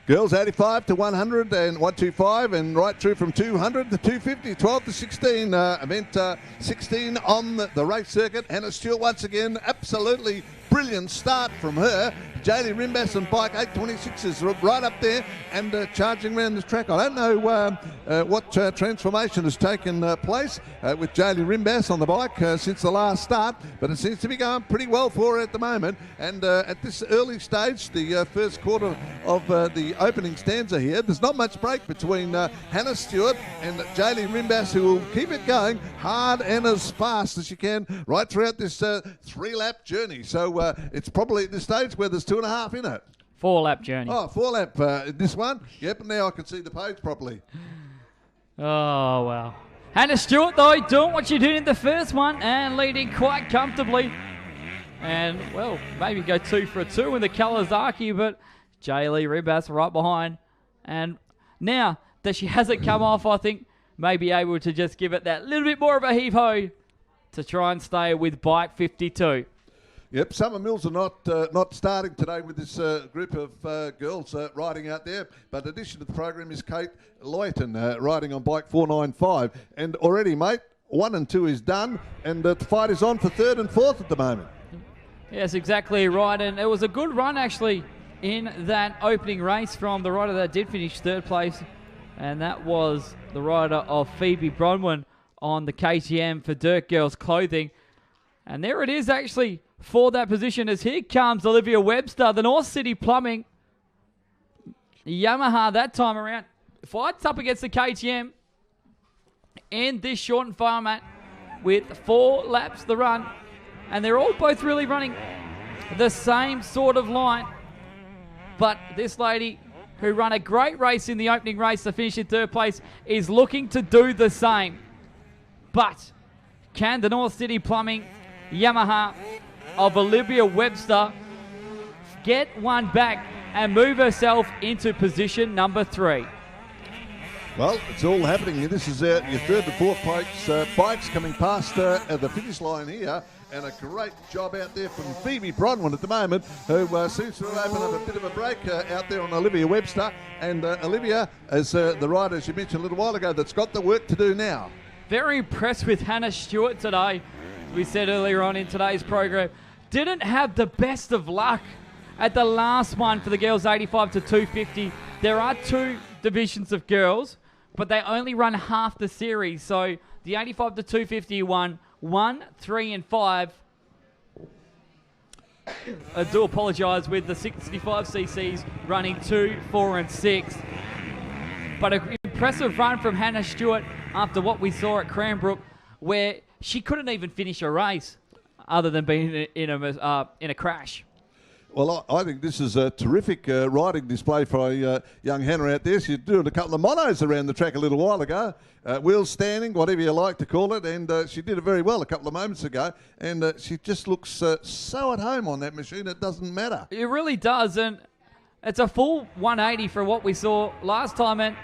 Girls 85 to 100 and 125, and right through from 200 to 250, 12 to 16. Event 16 on the race circuit. Hannah Stewart once again, absolutely brilliant start from her. Jaylee Rimbass and bike 826 is right up there and charging around the track. I don't know what transformation has taken place with Jaylee Rimbass on the bike since the last start, but it seems to be going pretty well for her at the moment. And at this early stage, the first quarter of the opening stanza here, there's not much break between Hannah Stewart and Jaylee Rimbass, who will keep it going hard and as fast as she can right throughout this 3-lap journey. So it's probably at this stage where there's 2.5 in it. 4-lap journey. Oh, 4-lap this one. Yep, now I can see the page properly. Oh, wow. Hannah Stewart, though, doing what she did in the first one and leading quite comfortably. And, well, maybe go 2 for a 2 in the Kawasaki, but Jaylee Rimbass right behind. And now that she hasn't come off, I think maybe able to just give it that little bit more of a heave-ho to try and stay with bike 52. Yep, Summer Mills are not starting today with this group of girls riding out there. But in addition to the program is Kate Loyton riding on bike 495. And already, mate, 1 and 2 is done, and the fight is on for 3rd and 4th at the moment. Yes, exactly right. And it was a good run, actually, in that opening race from the rider that did finish 3rd place. And that was the rider of Phoebe Bronwyn on the KTM for Dirt Girls Clothing. And there it is, actually, for that position, as here comes Olivia Webster, the North City Plumbing. Yamaha that time around fights up against the KTM in this shortened format with 4 laps to the run. And they're all both really running the same sort of line. But this lady, who ran a great race in the opening race to finish in 3rd place, is looking to do the same. But can the North City Plumbing Yamaha of Olivia Webster get one back and move herself into position number 3? Well, it's all happening. This is your 3rd and 4th place bikes coming past the finish line here. And a great job out there from Phoebe Bronwyn at the moment, who seems to have opened up a bit of a break out there on Olivia Webster. And Olivia, as the rider, as you mentioned a little while ago, that's got the work to do now. Very impressed with Hannah Stewart today. We said earlier on in today's program, didn't have the best of luck at the last one for the girls 85 to 250. There are 2 divisions of girls, but they only run half the series. So the 85 to 250 won 1, 3, and 5. I do apologise, with the 65cc's running 2, 4, and 6. But an impressive run from Hannah Stewart after what we saw at Cranbrook, where she couldn't even finish a race other than being in a crash. Well, I think this is a terrific riding display for young Hannah out there. She's doing a couple of monos around the track a little while ago. Wheels standing, whatever you like to call it, and she did it very well a couple of moments ago. And she just looks so at home on that machine, it doesn't matter. It really does, and it's a full 180 for what we saw last time, and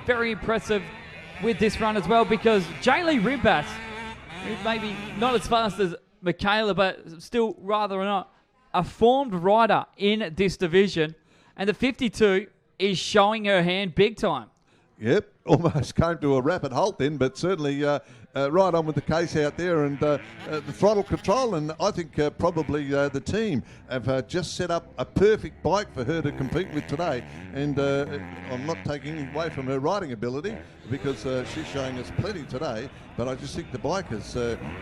very impressive with this run as well, because Jaylee Rimbass, maybe not as fast as Michaela, but still rather not a formed rider in this division, and the 52 is showing her hand big time. Yep, almost came to a rapid halt then, but certainly right on with the case out there, and the throttle control, and I think probably the team have just set up a perfect bike for her to compete with today. And I'm not taking away from her riding ability, because she's showing us plenty today, but I just think the bike has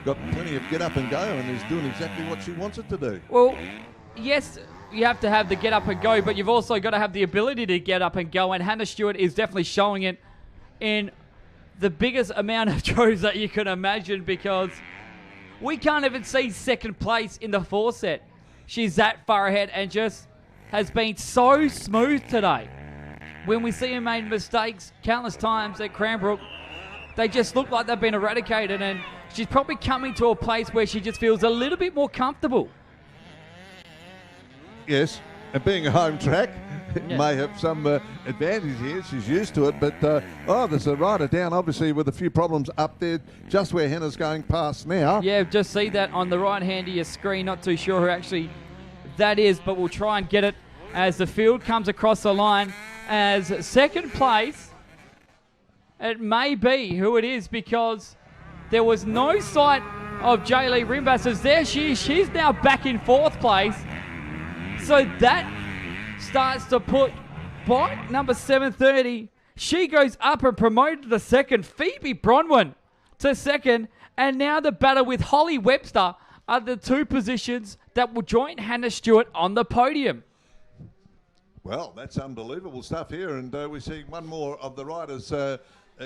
got plenty of get up and go and is doing exactly what she wants it to do. Well, yes, you have to have the get up and go, but you've also got to have the ability to get up and go, and Hannah Stewart is definitely showing it in the biggest amount of droves that you can imagine, because we can't even see 2nd place in the 4 set. She's that far ahead and just has been so smooth today. When we see her made mistakes countless times at Cranbrook, they just look like they've been eradicated, and she's probably coming to a place where she just feels a little bit more comfortable. Yes, and being a home track, may have some advantage here. She's used to it, but there's a rider down, obviously, with a few problems up there, just where Hannah's going past now. Yeah, just see that on the right hand of your screen. Not too sure who actually that is, but we'll try and get it as the field comes across the line as second place. It may be who it is because there was no sight of Jaylee Rimbas as there she is. She's now back in fourth place. So that starts to put bike number 730. She goes up and promoted to second. Phoebe Bronwyn to second. And now the battle with Holly Webster are the two positions that will join Hannah Stewart on the podium. Well, that's unbelievable stuff here. And we're seeing one more of the riders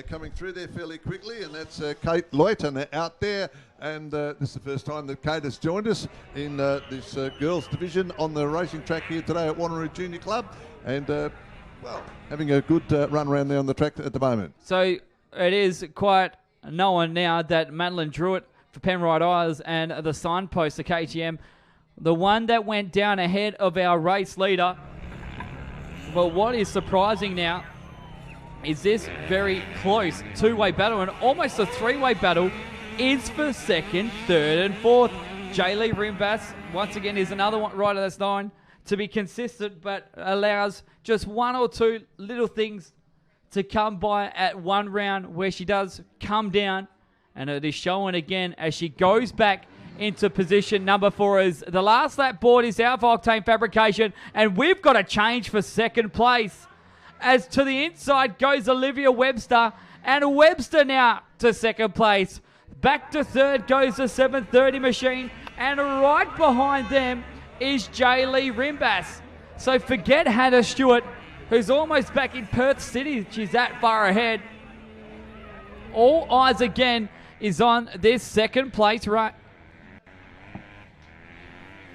coming through there fairly quickly, and that's Kate Luyten out there. And this is the first time that Kate has joined us in this girls division on the racing track here today at Wanneroo Junior Club. And, well, having a good run around there on the track at the moment. So it is quite known now that Madeline Druitt for Penrite Isles and the signpost, the KTM, the one that went down ahead of our race leader. But what is surprising now is this very close two-way battle, and almost a three-way battle is for second, third, and fourth. Jaylee Rimbas, once again, is another one rider that's known to be consistent, but allows just one or two little things to come by at one round where she does come down, and it is showing again as she goes back into position number 4 as the last lap board is Alpha Octane Fabrication, and we've got a change for second place. As to the inside goes Olivia Webster, and Webster now to second place. Back to third goes the 730 machine, and right behind them is Jaylee Rimbas. So forget Hannah Stewart, who's almost back in Perth City. She's that far ahead. All eyes again is on this second place right.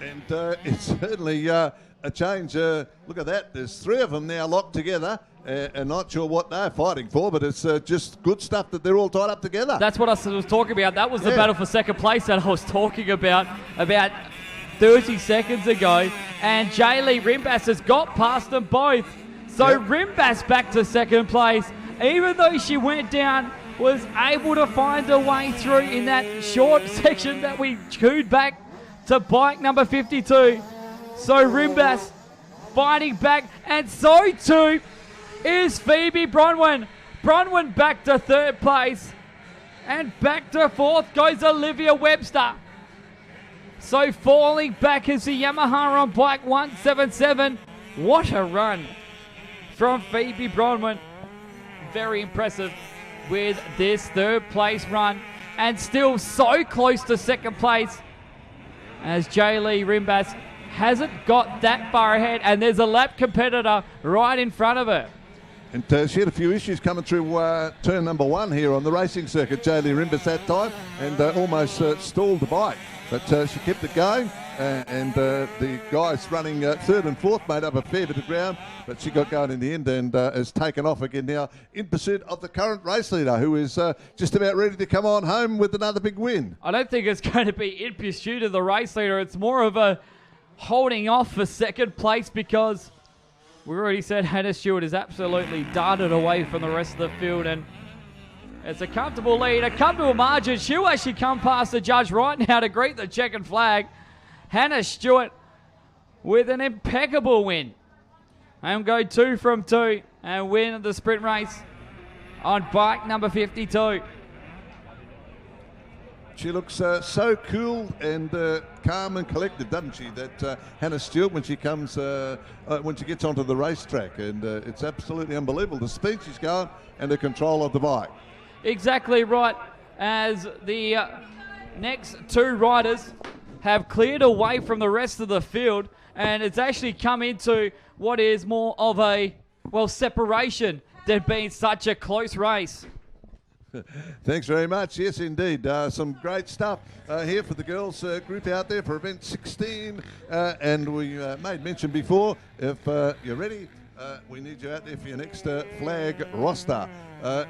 And it's certainly a change. Look at that. There's 3 of them now locked together. And not sure what they're fighting for, but it's just good stuff that they're all tied up together. That's what I was talking about. That was the battle for second place that I was talking about 30 seconds ago. And Jaylee Rimbas has got past them both. So Rimbas back to second place. Even though she went down, was able to find her way through in that short section that we chewed back to bike number 52. So Rimbas fighting back, and so too is Phoebe Bronwyn. Bronwyn back to third place, and back to fourth goes Olivia Webster. So falling back is the Yamaha on bike 177. What a run from Phoebe Bronwyn. Very impressive with this third place run, and still so close to second place as Jaylee Rimbas hasn't got that far ahead, and there's a lap competitor right in front of her. And she had a few issues coming through turn number 1 here on the racing circuit, Jaylee Rimbas that time, and almost stalled the bike. But she kept it going, and the guys running third and fourth made up a fair bit of ground, but she got going in the end and has taken off again now in pursuit of the current race leader, who is just about ready to come on home with another big win. I don't think it's going to be in pursuit of the race leader. It's more of a holding off for second place, because we already said Hannah Stewart is absolutely darted away from the rest of the field, and it's a comfortable lead, a comfortable margin. She'll actually come past the judge right now to greet the checkered flag. Hannah Stewart with an impeccable win. And go 2 from 2 and win the sprint race on bike number 52. She looks so cool and calm and collected, doesn't she? That Hannah Stewart, when she comes, when she gets onto the racetrack, and it's absolutely unbelievable the speed she's going and the control of the bike. Exactly right. As the next 2 riders have cleared away from the rest of the field, and it's actually come into what is more of a, well, separation than being such a close race. Thanks very much. Yes, indeed. Some great stuff here for the girls group out there for event 16. And we made mention before, if you're ready, we need you out there for your next flag roster.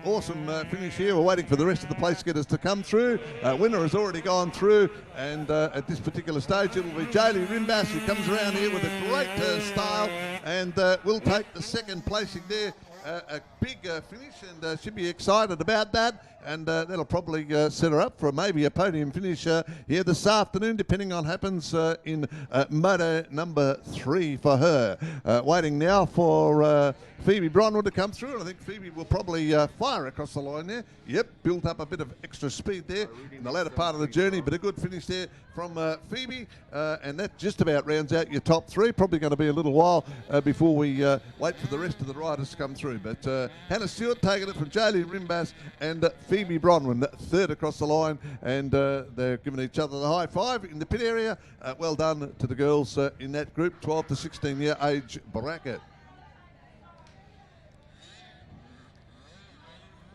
Awesome finish here. We're waiting for the rest of the place getters to come through. Winner has already gone through, and at this particular stage it will be Jaylee Rimbas, who comes around here with a great style, and will take the second placing there. a big finish, and should be excited about that. And that'll probably set her up for maybe a podium finish here this afternoon, depending on happens in moto number 3 for her. Waiting now for Phoebe Bronwood to come through, and I think Phoebe will probably fire across the line there. Yep, built up a bit of extra speed there in the latter part of the journey, but a good finish there from Phoebe, and that just about rounds out your top 3. Probably going to be a little while before we wait for the rest of the riders to come through. But Hannah Stewart taking it from Jaylee Rimbas and Phoebe Bronwyn third across the line, and they're giving each other the high five in the pit area. Well done to the girls in that group, 12 to 16 year age bracket.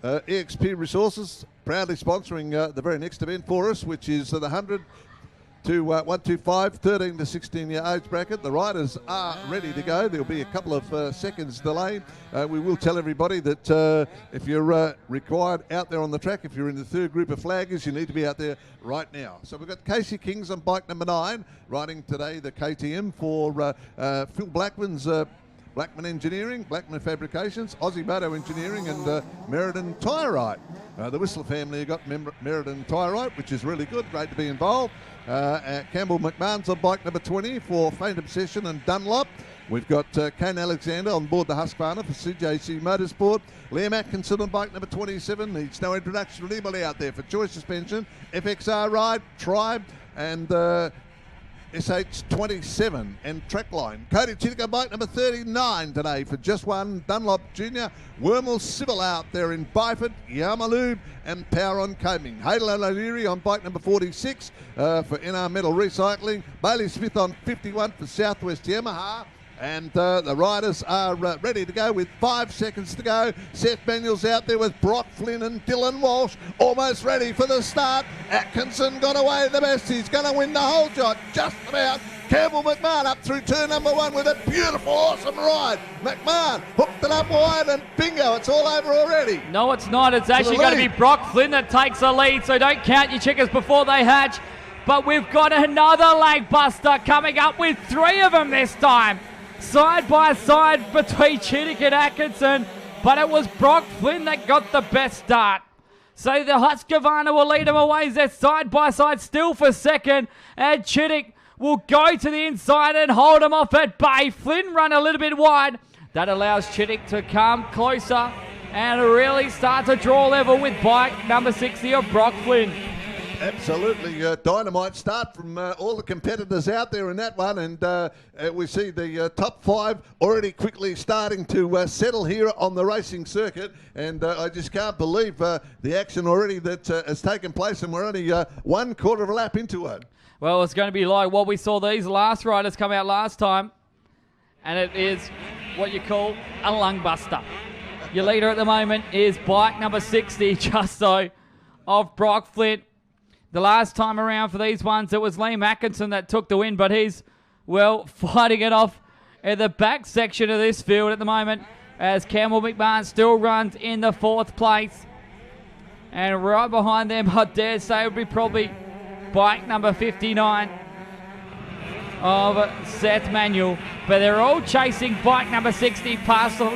EXP Resources proudly sponsoring the very next event for us, which is the 100 to 125, 13 to 16 year age bracket. The riders are ready to go. There'll be a couple of seconds delay. We will tell everybody that if you're required out there on the track, if you're in the third group of flaggers, you need to be out there right now. So we've got Casey Kings on bike number 9, riding today the KTM for Phil Blackman's Blackman Engineering, Blackman Fabrications, Aussie Moto Engineering, and Meriden Tyrite. The Whistler family have got Meriden Tyrite, which is really good. Great to be involved. Campbell McMahon's on bike number 20 for Faint Obsession and Dunlop. We've got Kane Alexander on board the Husqvarna for CJC Motorsport. Liam Atkinson on bike number 27. Needs no introduction to anybody out there for Choice Suspension, FXR Ride, Tribe, and SH27 and Trackline. Cody Chittick on bike number 39 today for Just One, Dunlop Junior, Wormel Civil out there in Byford, Yamalube and Power on Combing. Hadel O'Leary on bike number 46 for NR Metal Recycling. Bailey Smith on 51 for Southwest Yamaha. And the riders are ready to go with 5 seconds to go. Seth Manuel's out there with Brock Flynn and Dylan Walsh almost ready for the start. Atkinson got away the best. He's going to win the whole shot just about. Campbell McMahon up through turn number 1 with a beautiful, awesome ride. McMahon hooked it up wide and bingo, it's all over already. No, it's not. It's actually going to be Brock Flynn that takes the lead, so don't count your chickens before they hatch. But we've got another leg buster coming up with 3 of them this time. Side by side between Chittick and Atkinson, but it was Brock Flynn that got the best start. So the Husqvarna will lead them away. They're side by side still for second, and Chittick will go to the inside and hold him off at bay. Flynn run a little bit wide. That allows Chittick to come closer and really start to draw level with bike number 60 of Brock Flynn. Absolutely dynamite start from all the competitors out there in that one, and we see the top 5 already quickly starting to settle here on the racing circuit, and I just can't believe the action already that has taken place, and we're only 1/4 of a lap into it. Well, it's going to be like what we saw these last riders come out last time, and it is what you call a lung buster. Your leader at the moment is bike number 60, just so, of Brock Flynn. The last time around for these ones, it was Liam Atkinson that took the win, but he's, well, fighting it off in the back section of this field at the moment, as Campbell McMahon still runs in the 4th place. And right behind them, I dare say, would be probably bike number 59 of Seth Manuel. But they're all chasing bike number 60 past the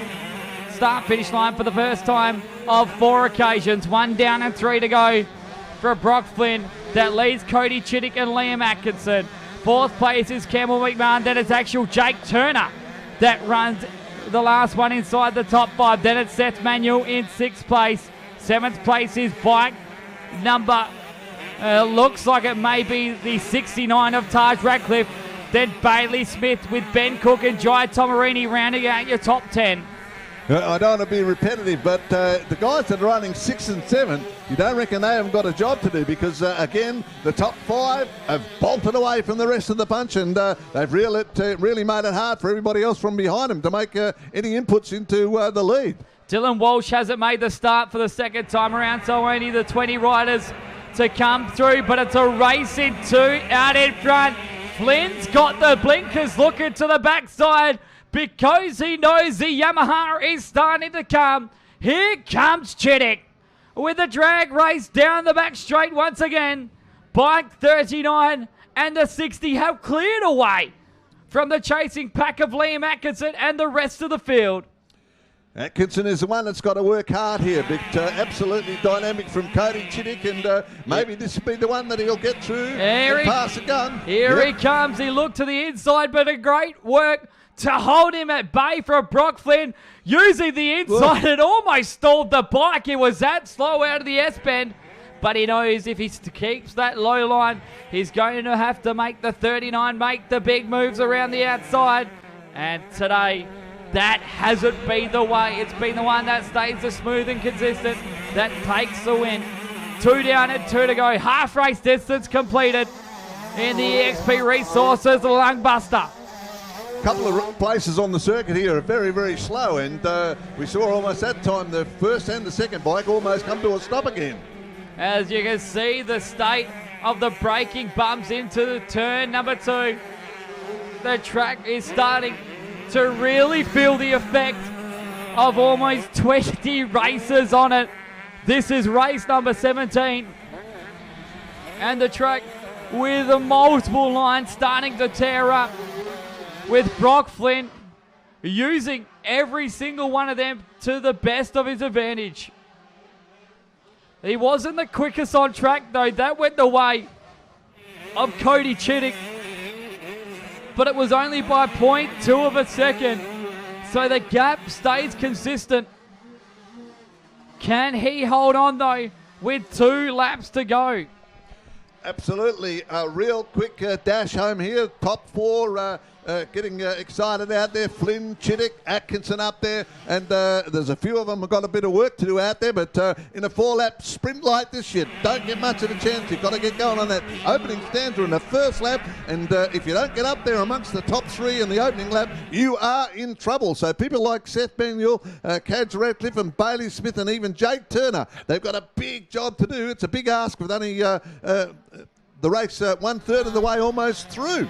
start-finish line for the first time of 4 occasions. 1 down and 3 to go for Brock Flynn. That leads Cody Chittick and Liam Atkinson. 4th place is Campbell McMahon. Then it's actual Jake Turner that runs the last one inside the top 5. Then it's Seth Manuel in 6th place. 7th place is bike number, looks like it may be the 69 of Taj Radcliffe. Then Bailey Smith with Ben Cook and Jai Tomarini rounding out your top 10. I don't want to be repetitive, but the guys that are running 6 and 7, you don't reckon they haven't got a job to do, because, again, the top 5 have bolted away from the rest of the bunch, and they've really made it hard for everybody else from behind them to make any inputs into the lead. Dylan Walsh hasn't made the start for the 2nd time around, so only the 20 riders to come through, but it's a race in 2 out in front. Flynn's got the blinkers looking to the backside, because he knows the Yamaha is starting to come. Here comes Chittick with a drag race down the back straight once again. Bike 39 and the 60 have cleared away from the chasing pack of Liam Atkinson and the rest of the field. Atkinson is the one that's got to work hard here, but absolutely dynamic from Cody Chittick, and maybe this will be the one that he'll get through and pass the gun. Here he comes. He looked to the inside, but a great work to hold him at bay from Brock Flynn, using the inside. Whoa. And almost stalled the bike. It was that slow out of the S-bend, but he knows if he keeps that low line, he's going to have to make the 39, make the big moves around the outside. And today, that hasn't been the way. It's been the one that stays the smooth and consistent, that takes the win. 2 down and 2 to go. Half race distance completed in the EXP Resources Lungbuster. Couple of places on the circuit here are very, very slow, and we saw almost that time the first and the second bike almost come to a stop again. As you can see, the state of the braking bumps into the turn number 2. The track is starting to really feel the effect of almost 20 races on it. This is race number 17. And the track with multiple lines starting to tear up, with Brock Flynn using every single one of them to the best of his advantage. He wasn't the quickest on track though. That went the way of Cody Chittick, but it was only by 0.2 of a second. So the gap stays consistent. Can he hold on though with 2 laps to go? Absolutely. A real quick dash home here. Top 4 getting excited out there. Flynn, Chittick, Atkinson up there, and there's a few of them have got a bit of work to do out there, but in a 4-lap sprint like this, you don't get much of a chance. You've got to get going on that opening stanza in the first lap, and if you don't get up there amongst the top 3 in the opening lap, you are in trouble. So people like Seth Manuel, Cads Ratcliffe and Bailey Smith, and even Jake Turner, they've got a big job to do. It's a big ask with only the race 1/3 of the way almost through.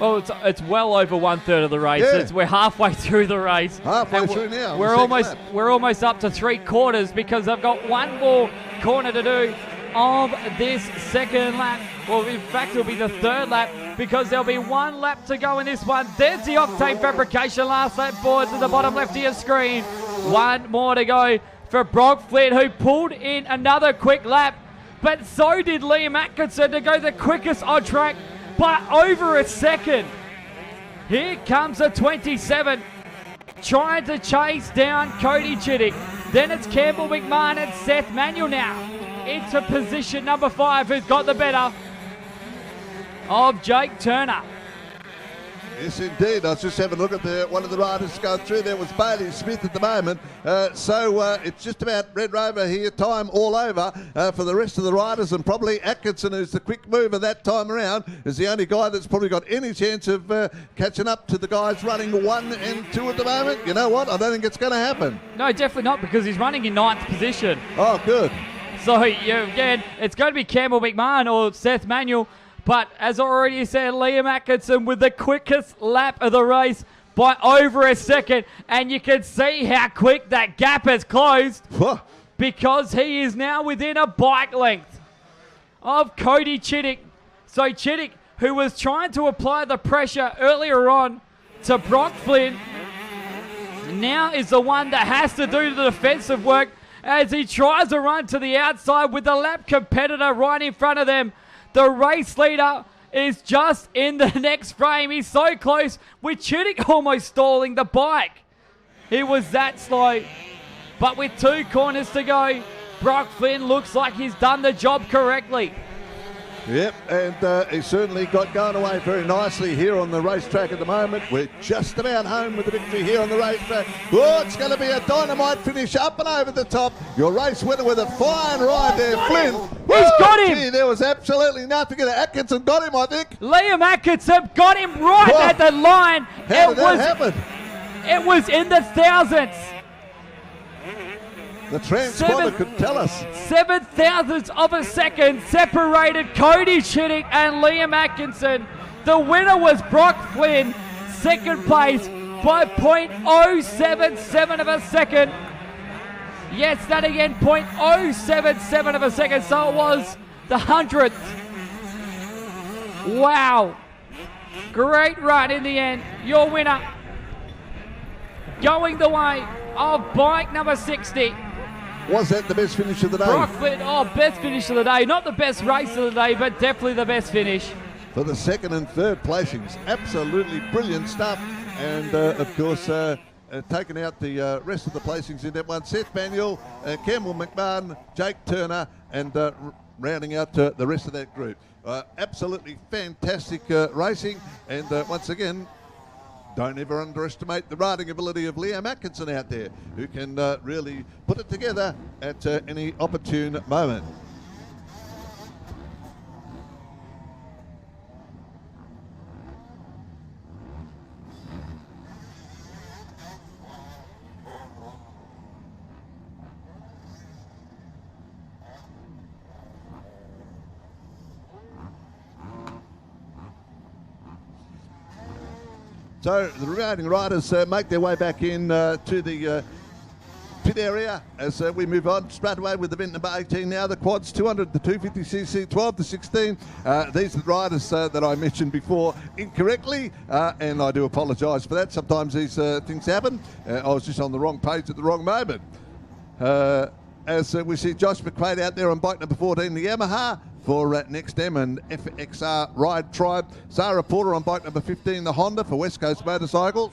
Well, it's well over 1/3 of the race. Yeah. We're halfway through the race. Halfway through now. We're almost up to 3/4 because I've got one more corner to do of this second lap. Well, in fact, it'll be the 3rd lap because there'll be 1 lap to go in this one. There's the Octane Fabrication last lap boards at the bottom left of your screen. 1 more to go for Brock Flynn, who pulled in another quick lap, but so did Liam Atkinson to go the quickest on track by over a second. Here comes a 27, trying to chase down Cody Chittick. Then it's Campbell McMahon and Seth Manuel now into position number 5, who's got the better of Jake Turner. Yes, indeed. I was just having a look at one of the riders go through. There was Bailey Smith at the moment. So it's just about Red Rover here, time all over for the rest of the riders, and probably Atkinson, who's the quick mover that time around, is the only guy that's probably got any chance of catching up to the guys running 1 and 2 at the moment. You know what? I don't think it's going to happen. No, definitely not, because he's running in 9th position. Oh, good. So, again, it's going to be Campbell McMahon or Seth Manuel. But as I already said, Liam Atkinson with the quickest lap of the race by over a second. And you can see how quick that gap has closed, because he is now within a bike length of Cody Chittick. So Chittick, who was trying to apply the pressure earlier on to Brock Flynn, now is the one that has to do the defensive work as he tries to run to the outside with the lap competitor right in front of them. The race leader is just in the next frame. He's so close, with Chittick almost stalling the bike. He was that slow. But with 2 corners to go, Brock Flynn looks like he's done the job correctly. Yep, and he certainly got going away very nicely here on the racetrack at the moment. We're just about home with the victory here on the racetrack. Oh, it's going to be a dynamite finish up and over the top. Your race winner with a fine ride there, Flynn. He's got him. Gee, there was absolutely nothing. Atkinson got him, I think. Liam Atkinson got him right at the line. How did that happen? It was in the thousands. The transponder could tell us. 7/1000ths of a second separated Cody Chittick and Liam Atkinson. The winner was Brock Flynn, second place by 0.077 of a second. Yes, that again, 0.077 of a second. So it was the 100th. Wow. Great run in the end. Your winner, going the way of bike number 60. Was that the best finish of the day? Brockford, best finish of the day. Not the best race of the day, but definitely the best finish. For the second and third placings. Absolutely brilliant stuff. And, of course, taking out the rest of the placings in that one. Seth Manuel, Campbell McMahon, Jake Turner, and rounding out the rest of that group. Absolutely fantastic racing. And once again, don't ever underestimate the riding ability of Liam Atkinson out there, who can really put it together at any opportune moment. So the remaining riders make their way back in to the pit area as we move on straight away with event number 18 now. The quads 200 to 250cc, 12 to 16. These are the riders that I mentioned before incorrectly, and I do apologise for that. Sometimes these things happen. I was just on the wrong page at the wrong moment. As we see Josh McQuaid out there on bike number 14, the Yamaha, for NEXDEM and FXR Ride Tribe. Sarah Porter on bike number 15, the Honda for West Coast Motorcycles.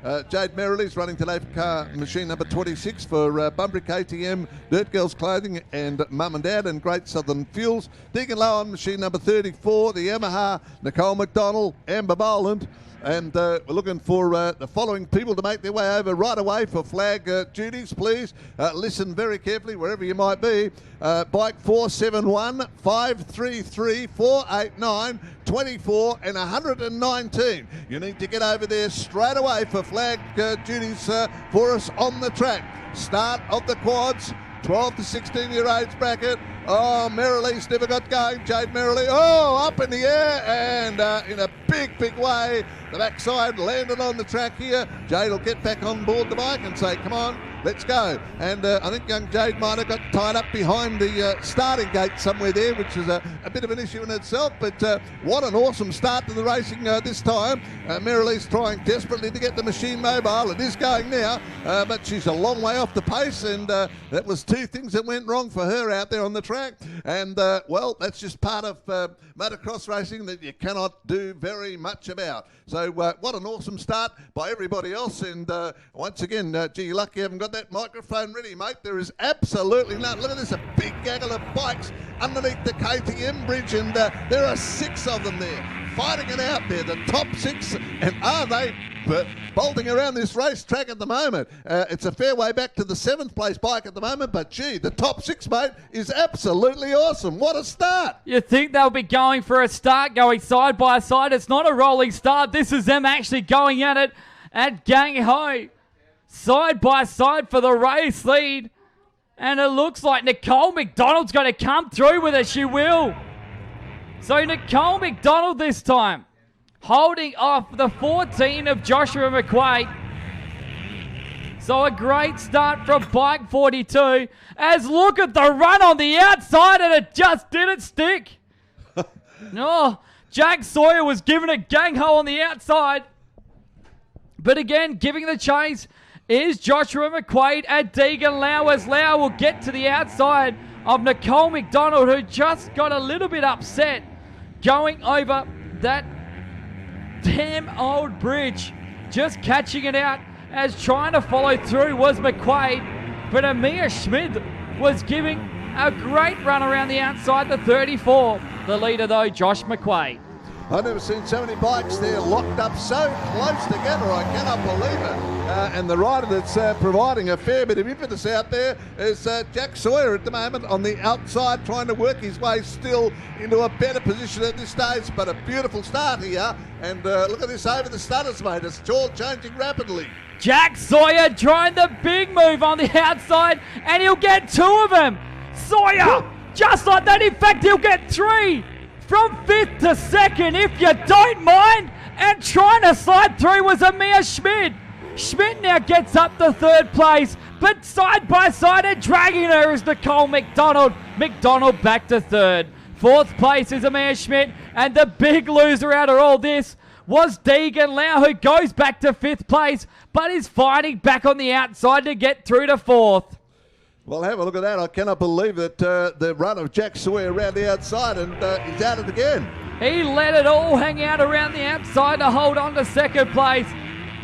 Jade Merrilley's running today for car machine number 26 for Bunbury KTM, Dirt Girls Clothing and Mum and Dad and Great Southern Fuels. Deacon Lowe on machine number 34, the Yamaha, Nicole McDonald, Amber Boland. And we're looking for the following people to make their way over right away for flag duties, please. Listen very carefully wherever you might be. Bike 471 533 489 24 and 119. You need to get over there straight away for flag duties for us on the track. Start of the quads, 12 to 16 year age bracket. Oh, Merrilley's never got going. Jade Merrilley, up in the air and in a big way. The backside landed on the track here. Jade will get back on board the bike and say, come on, let's go. And I think young Jade might have got tied up behind the starting gate somewhere there, which is a bit of an issue in itself. But what an awesome start to the racing this time. Merrilley's trying desperately to get the machine mobile. It is going now, but she's a long way off the pace. And that was two things that went wrong for her out there on the track. And, well, that's just part of motocross racing that you cannot do very much about. So what an awesome start by everybody else. And once again, gee, you're lucky you haven't got that microphone ready, mate. There is absolutely none. Look at this, a big gaggle of bikes underneath the KTM bridge, and there are 6 of them there, fighting it out there, the top 6. And are they bolting around this racetrack at the moment? It's a fair way back to the 7th place bike at the moment, but gee, the top 6, mate, is absolutely awesome. What a start. You think they'll be going for a start, going side by side. It's not a rolling start. This is them actually going at it at gang-ho. Side by side for the race lead. And it looks like Nicole McDonald's going to come through with it. She will. So Nicole McDonald this time, holding off the 14 of Joshua McQuaid. So a great start from bike 42. As look at the run on the outside, and it just didn't stick. No, Jack Sawyer was giving it gang-ho on the outside. But again, giving the chase is Joshua McQuaid at Deegan Lau, as Lau will get to the outside of Nicole McDonald, who just got a little bit upset going over that damn old bridge. Just catching it out as trying to follow through was McQuaid, but Amir Schmid was giving a great run around the outside, the 34. The leader though, Josh McQuaid. I've never seen so many bikes there locked up so close together. I cannot believe it. And the rider that's providing a fair bit of impetus out there is Jack Sawyer at the moment on the outside, trying to work his way still into a better position at this stage. But a beautiful start here. And look at this over the stutters, mate. It's all changing rapidly. Jack Sawyer trying the big move on the outside, and he'll get 2 of them. Sawyer, just like that. In fact, he'll get 3. From 5th to 2nd, if you don't mind. And trying to slide through was Amir Schmid. Schmid now gets up to 3rd place, but side by side and dragging her is Nicole McDonald. McDonald back to 3rd. 4th place is Amir Schmid, and the big loser out of all this was Deegan Lau, who goes back to 5th place, but is fighting back on the outside to get through to 4th. Well, have a look at that. I cannot believe that the run of Jack Sawyer around the outside, and he's at it again. He let it all hang out around the outside to hold on to 2nd place.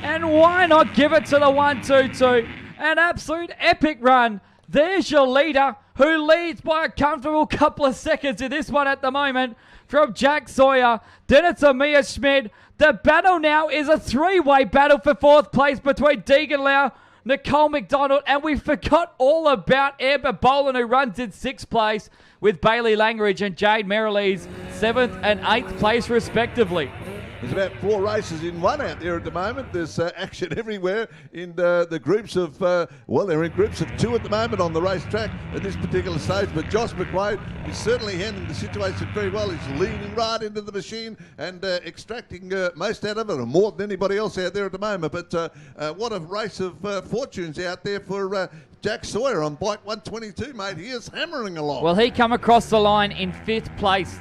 And why not give it to the 1-2-2? An absolute epic run. There's your leader, who leads by a comfortable couple of seconds in this one at the moment from Jack Sawyer. Then it's Amir Schmidt. The battle now is a 3-way battle for 4th place between Deegan Lau, Nicole McDonald, and we forgot all about Amber Boland, who runs in 6th place, with Bailey Langridge and Jade Merrilees 7th and 8th place respectively. There's about 4 races in one out there at the moment. There's action everywhere in the groups of, well, they're in groups of 2 at the moment on the racetrack at this particular stage. But Josh McQuaid is certainly handling the situation very well. He's leaning right into the machine and extracting most out of it, and more than anybody else out there at the moment. But what a race of fortunes out there for Jack Sawyer on bike 122, mate. He is hammering along. Well, he come across the line in 5th place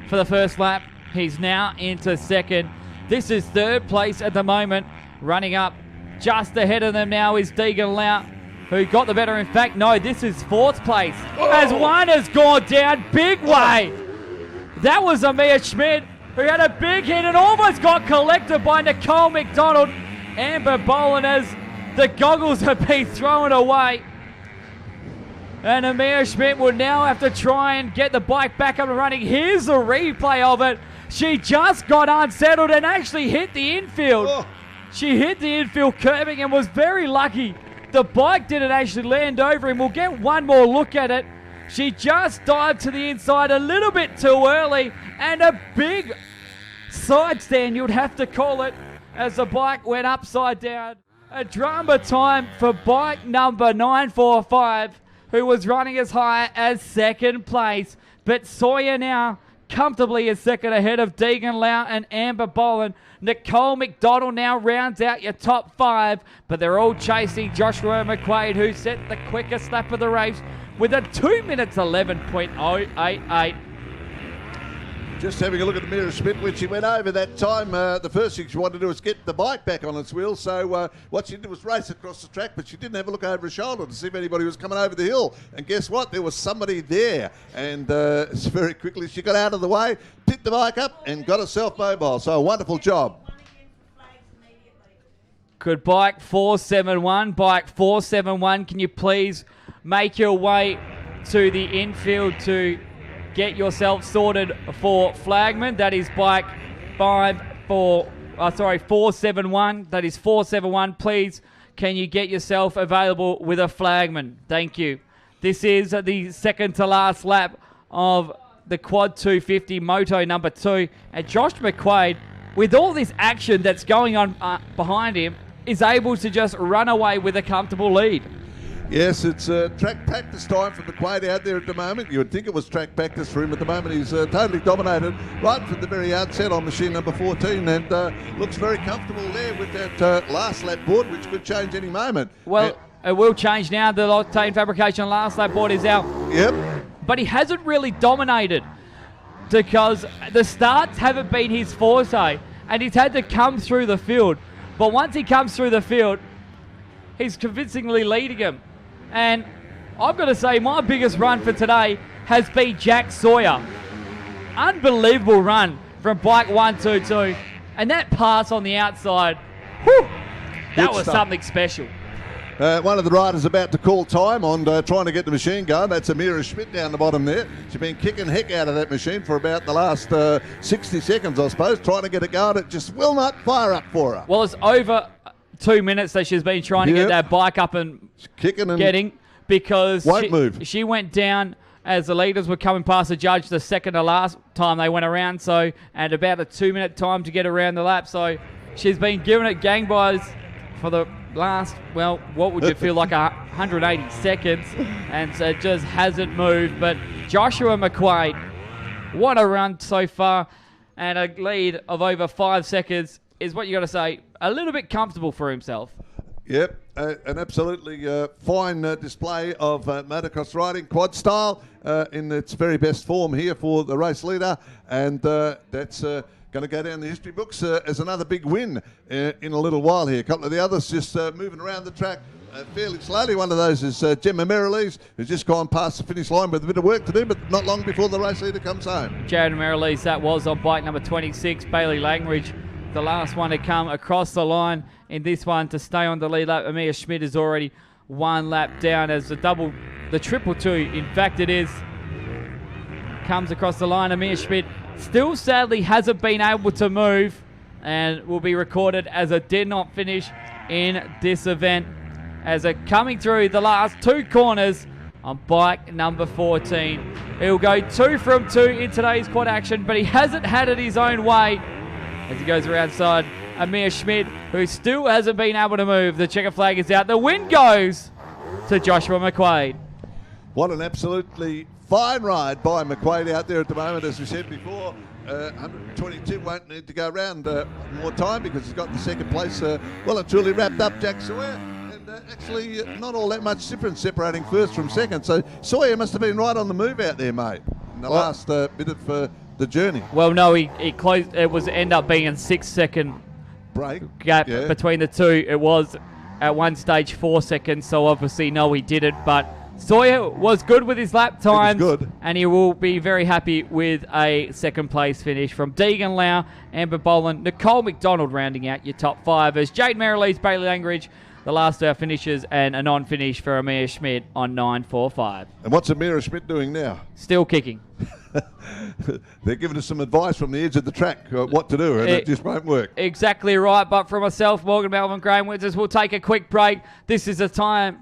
for the first lap. He's now into 2nd. This is 3rd place at the moment. Running up just ahead of them now is Deegan Lau, who got the better. In fact, no, this is 4th place. As one has gone down big way. That was Amir Schmidt, who had a big hit and almost got collected by Nicole McDonald. Amber Boland, as the goggles have been thrown away. And Amir Schmidt will now have to try and get the bike back up and running. Here's the replay of it. She just got unsettled and actually hit the infield. Oh. She hit the infield curbing and was very lucky. The bike didn't actually land over him. We'll get one more look at it. She just dived to the inside a little bit too early, and a big side stand, you'd have to call it, as the bike went upside down. A drama time for bike number 945, who was running as high as 2nd place. But Sawyer now comfortably is 2nd ahead of Deegan Lau and Amber Boland. Nicole McDonald now rounds out your top 5, but they're all chasing Joshua McQuaid, who set the quickest lap of the race with a 2 minutes 11.088. Just having a look at Amira Schmidt when she went over that time. The first thing she wanted to do was get the bike back on its wheels. So what she did was race across the track, but she didn't have a look over her shoulder to see if anybody was coming over the hill. And guess what? There was somebody there. And very quickly she got out of the way, picked the bike up, and got herself mobile. So a wonderful job. Good bike 471. Bike 471, can you please make your way to the infield to get yourself sorted for flagman? That is bike 471. That is 471. Please, can you get yourself available with a flagman? Thank you. This is the second to last lap of the Quad 250 Moto number 2. And Josh McQuaid, with all this action that's going on behind him, is able to just run away with a comfortable lead. Yes, it's track practice time for McQuaid out there at the moment. You would think it was track practice for him at the moment. He's totally dominated right from the very outset on machine number 14, and looks very comfortable there with that last lap board, which could change any moment. Well, it will change now. The Octane Fabrication last lap board is out. Yep. But he hasn't really dominated because the starts haven't been his forte, and he's had to come through the field. But once he comes through the field, he's convincingly leading him. And I've got to say, my biggest run for today has been Jack Sawyer. Unbelievable run from bike 122. And that pass on the outside, whew, that was something special. One of the riders about to call time on trying to get the machine going. That's Amira Schmidt down the bottom there. She's been kicking heck out of that machine for about the last 60 seconds, I suppose, trying to get it going. It just will not fire up for her. Well, it's over 2 minutes that she's been trying to get that bike up and kicking and getting, because won't move. She went down as the leaders were coming past the judge the second to last time they went around, so, and about a 2 minute time to get around the lap. So she's been giving it gangbys for the last, well, what would you feel like 180 seconds, and so it just hasn't moved. But Joshua McQuaid, what a run so far, and a lead of over 5 seconds is what you got to say, a little bit comfortable for himself. Yep, an absolutely fine display of motocross riding, quad style, in its very best form here for the race leader, and that's going to go down the history books as another big win in a little while here. A couple of the others just moving around the track fairly slowly. One of those is Gemma Merrilies, who's just gone past the finish line with a bit of work to do, but not long before the race leader comes home. Jared Merrilies, that was on bike number 26. Bailey Langridge, the last one to come across the line in this one to stay on the lead lap. Amir Schmidt is already one lap down as the triple two, in fact it is, comes across the line. Amir Schmidt still sadly hasn't been able to move and will be recorded as a did not finish in this event, as they're coming through the last two corners on bike number 14. He'll go 2 from 2 in today's quad action, but he hasn't had it his own way as he goes around side Amir Schmidt, who still hasn't been able to move. The checker flag is out. The win goes to Joshua McQuaid. What an absolutely fine ride by McQuaid out there at the moment, as we said before. 122 won't need to go around more time because he's got the second place well and truly wrapped up. Jack Sawyer, and actually not all that much difference separating first from second. So Sawyer must have been right on the move out there, mate, in the last bit of the journey. Well, no, he closed. It was end up being a 6-second break gap between the two. It was at one stage 4 seconds, so obviously no, he didn't, but Sawyer was good with his lap times, and he will be very happy with a second place finish from Deegan Lau, Amber Boland, Nicole McDonald rounding out your top 5 as Jade Merrilies, Bailey Langridge, the last finishes, and a non-finish for Amir Schmidt on 9.45. And what's Amir Schmidt doing now? Still kicking. They're giving us some advice from the edge of the track what to do, and it just won't work. Exactly right, but for myself, Morgan Melvin, Graham Winters, we'll take a quick break. This is the time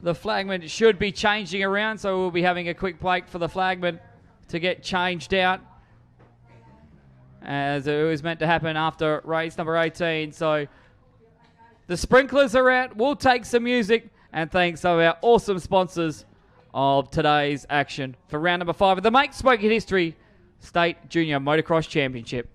the flagman should be changing around, so we'll be having a quick break for the flagman to get changed out, as it was meant to happen after race number 18. So the sprinklers are out. We'll take some music, and thanks to our awesome sponsors of today's action for round number 5 of the Make Smoking History State Junior Motocross Championship.